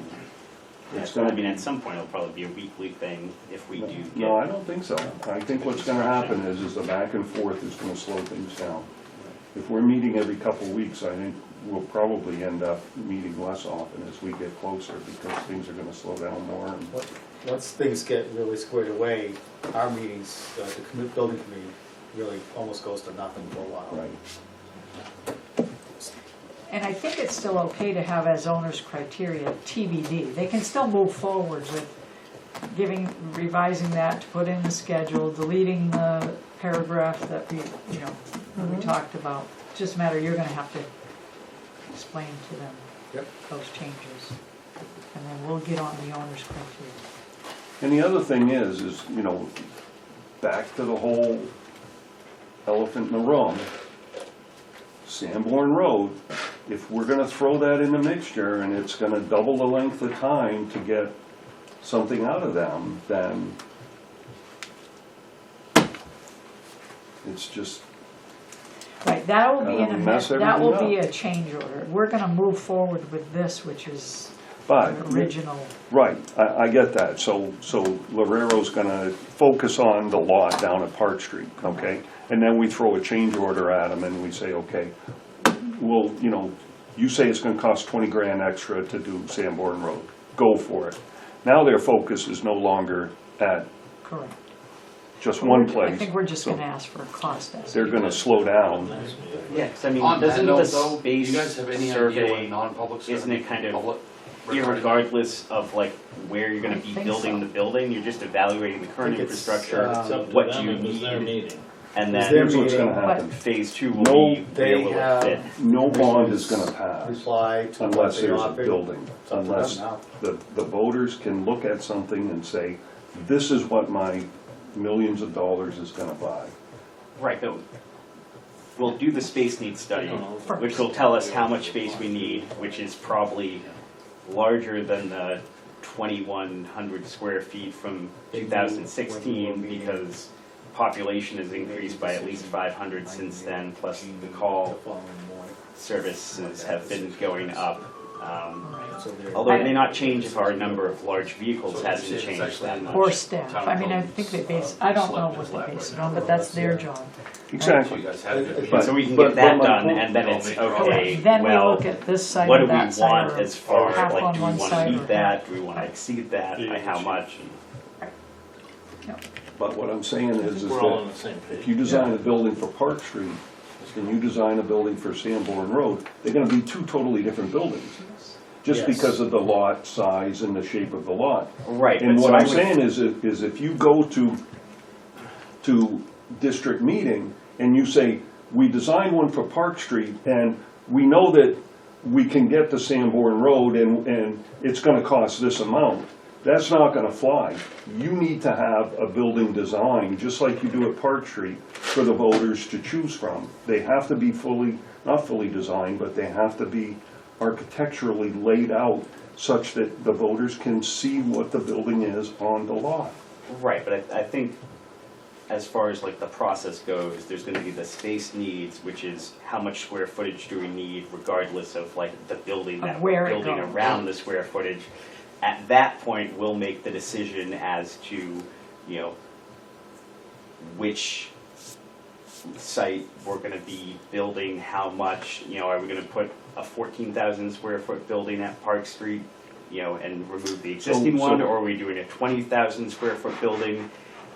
It's I gonna mean, be. at some point, it'll probably be a weekly thing if we do get. No, I don't think so. I think what's gonna happen is the back and forth is gonna slow things down. If we're meeting every couple of weeks, I think we'll probably end up meeting less often as we get closer, because things are gonna slow down more. And Once things get really squared away, our meetings, the building committee really almost goes to nothing for a while. Right. and I think it's still okay to have as owner's criteria TBD. They can still move forward with revising that to put in the schedule, deleting the paragraph that we talked about. Just a matter, you're gonna have to explain to them Yep. those changes. And then we'll get on the owner's criteria. And the other thing is, back to the whole elephant in the room, Sanborn Road, if we're gonna throw that in the mixture and it's gonna double the length of time to get something out of them, then it's just, Right, that will be Mess that will everything be up. a change order. We're gonna move forward with this, which is but, the original. right, I get that. So Lorero's gonna focus on the lot down at Park Street, okay? And then we throw a change order at them and we say, okay, well, you say it's gonna cost 20 grand extra to do Sanborn Road. Go for it. Now their focus is no longer at Correct. just one I place. think we're just So gonna ask for a cost estimate. they're gonna slow down. Yeah, 'cause I mean, On that doesn't note the though, do you space guys have any idea what survey, non-public's gonna isn't be it kind of public? regarding- irregardless of like where you're gonna I be think building so. the building, you're just evaluating the current I think it's, infrastructure, It's up to what them, you it was their need, meeting. and It's then their Here's what's gonna meeting. happen. phase two will No, be they where will it have- fit. No bond is gonna pass Reply to what unless they there's a offered. building. It's up to them Unless now. the voters can look at something and say, this is what my millions of dollars is gonna buy. Right, but we'll do the space needs study, First. which will tell us how much space we need, which is probably larger than the 2,100 square feet from 2016, because population has increased by at least 500 since then, plus the call services have been going up. So they're- Although it may not change if our number of large vehicles hasn't It's changed actually that much. Or staff. I mean, I think they base, I don't know what they base it on, but that's their job. So Exactly. you guys have it. But- So we can but- get that but my done, point- and then it's, Correct. okay, Then we well, look at this side what do or we that side, want or as far, half like, on do we one wanna side or meet that, do we wanna exceed that, by how much? But what I'm saying is We're all on that the same if page. you design a building for Park Street and you design a building for Sanborn Road, they're gonna be two totally different buildings. Just Yes. because of the lot size and the shape of the lot. Right, And but what so I I'm would, saying is if you go to district meeting and you say, we designed one for Park Street and we know that we can get to Sanborn Road and it's gonna cost this amount, that's not gonna fly. You need to have a building design, just like you do at Park Street, for the voters to choose from. They have to be not fully designed, but they have to be architecturally laid out such that the voters can see what the building is on the lot. right, but I think as far as like the process goes, there's gonna be the space needs, which is how much square footage do we need regardless of like the building Of that where we're it building goes. around the square footage. At that point, we'll make the decision as to, which site we're gonna be building, how much, are we gonna put a 14,000 square foot building at Park Street and remove the existing So- one, or are we doing a 20,000 square foot building?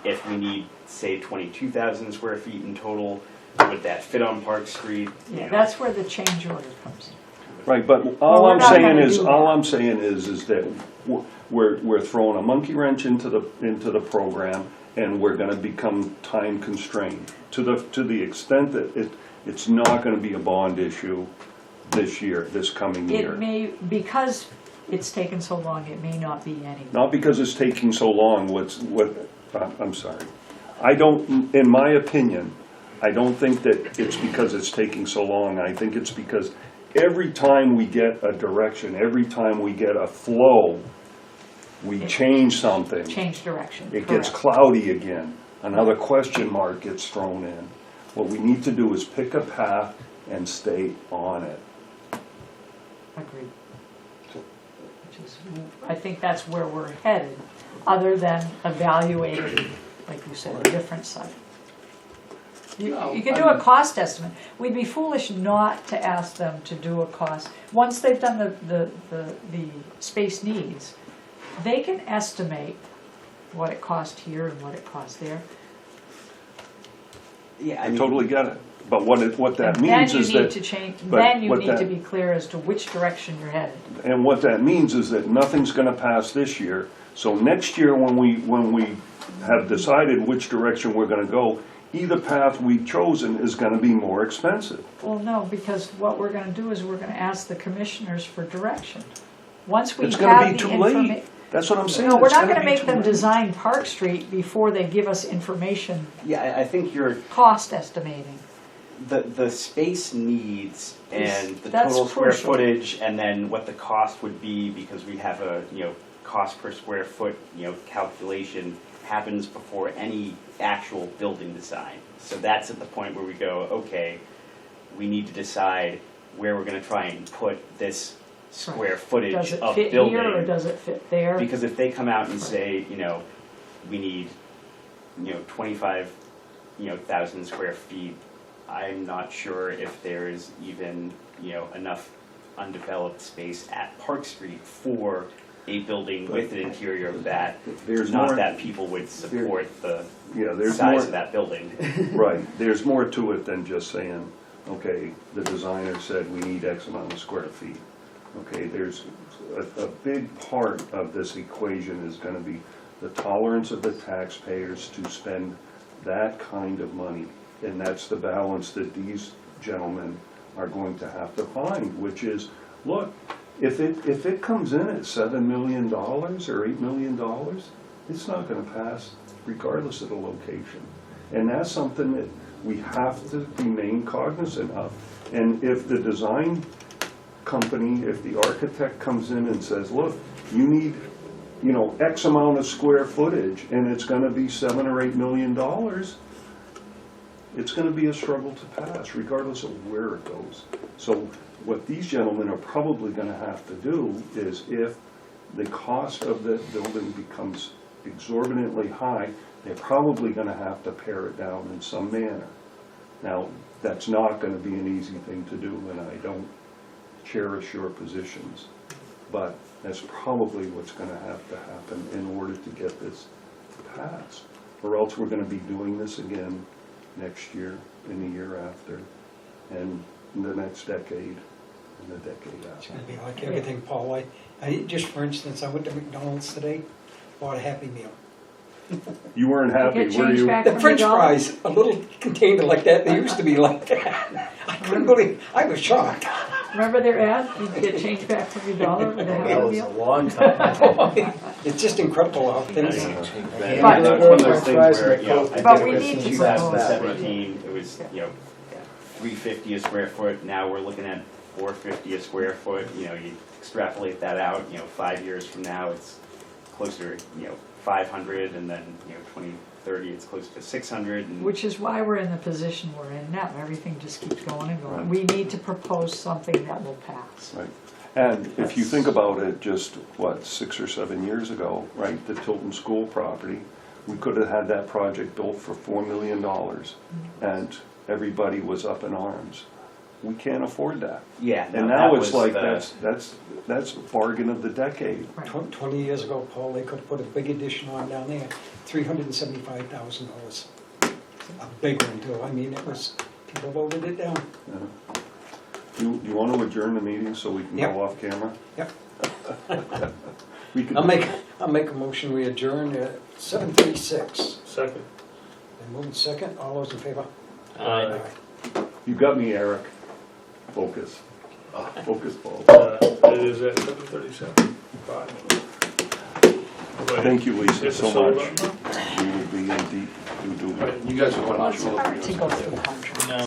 If we need, say, 22,000 square feet in total, would that fit on Park Street? Yeah, that's where the change order comes in. Right, but Well, all we're I'm not saying gonna is, do that. all I'm saying is that we're throwing a monkey wrench into the program, and we're gonna become time constrained to the extent that it's not gonna be a bond issue this year, this coming year. It may, because it's taken so long, it may not be any. Not because it's taking so long, I'm sorry. I don't, in my opinion, I don't think that it's because it's taking so long. I think it's because every time we get a direction, every time we get a flow, we change something. Change direction, It gets correct. cloudy again. Another question mark gets thrown in. What we need to do is pick a path and stay on it. Agreed. Which is, I think that's where we're headed, other than evaluating, like you said, a different site. No, You can I do a mean- cost estimate. We'd be foolish not to ask them to do a cost. Once they've done the space needs, they can estimate what it cost here and what it cost there. Yeah, I totally get it. But what that means is Then you need that, to change, but then you what need to that- be clear as to which direction you're headed. and what that means is that nothing's gonna pass this year. So next year, when we have decided which direction we're gonna go, either path we've chosen is gonna be more expensive. Well, no, because what we're gonna do is we're gonna ask the commissioners for direction. Once we It's have gonna be the too information. late. That's what I'm saying. No, we're It's not gonna gonna be make too them late. design Park Street before they give us information, yeah, I think you're, cost estimating. The space needs and the That's total square crucial. footage, and then what the cost would be, because we have a, cost per square foot, calculation happens before any actual building design. So that's at the point where we go, okay, we need to decide where we're gonna try and put this square Does footage it of fit here or building. does it fit there? Because if they come out and say, we need, 25, thousand square feet, I'm not sure if there is even, enough undeveloped space at Park Street for a building with an interior of that. There's Not more- that people would support the Yeah, there's size more, of that building. right, there's more to it than just saying, okay, the designer said we need X amount of square feet. Okay, there's a big part of this equation is gonna be the tolerance of the taxpayers to spend that kind of money. And that's the balance that these gentlemen are going to have to find, which is, look, if it comes in at $7 million or $8 million, it's not gonna pass regardless of the location. And that's something that we have to remain cognizant of. And if the design company, if the architect comes in and says, look, you need, X amount of square footage, and it's gonna be $7 or $8 million, it's gonna be a struggle to pass, regardless of where it goes. So what these gentlemen are probably gonna have to do is, if the cost of the building becomes exorbitantly high, they're probably gonna have to pare it down in some manner. Now, that's not gonna be an easy thing to do, and I don't cherish your positions, but that's probably what's gonna have to happen in order to get this to pass. Or else we're gonna be doing this again next year, in the year after, and in the next decade, and the decade It's after. gonna be like everything, Paul. Just for instance, I went to McDonald's today, bought a Happy Meal. You weren't happy, Get were change you? back The from French your dollar? fries, a little container like that, they used to be like that. I couldn't believe, I was shocked. Remember their ad? You can get change back from your dollar with a That Happy was a Meal? long time. It's just incredible how things, But- It's one of those things where, I But think we it was need to 2017, it was, $350 a square foot, now we're looking at $450 a square foot, you extrapolate that out, 5 years from now, it's closer, 500, and then, 2030, it's close to 600, and Which is why we're in the position we're in now. Everything just keeps going and going. Right. We need to propose something that will pass. Right. And if you think about it, just, 6 or 7 years ago, right, the Tilton School property, we could have had that project built for $4 million, and everybody was up in arms. we can't afford that. Yeah, no, And that now was it's like, the- that's bargain of the decade. 20 years ago, Paul, they could have put a big addition on down there, $375,000. A big one too, I mean, it was, people voted it down. Yeah. You want to adjourn the meeting so we can Yep. go off camera? Yep. We could- I'll make a motion, we adjourn at 7:36. Second. And move in second, all those in favor? Aye. You got me, Eric. Focus. Focus, Paul. It is at 7:37. Bye. Thank you, Lisa, Hit the so silver much. button. We will be in deep doo-doo. You guys are going on. It's hard to go through contracts. No.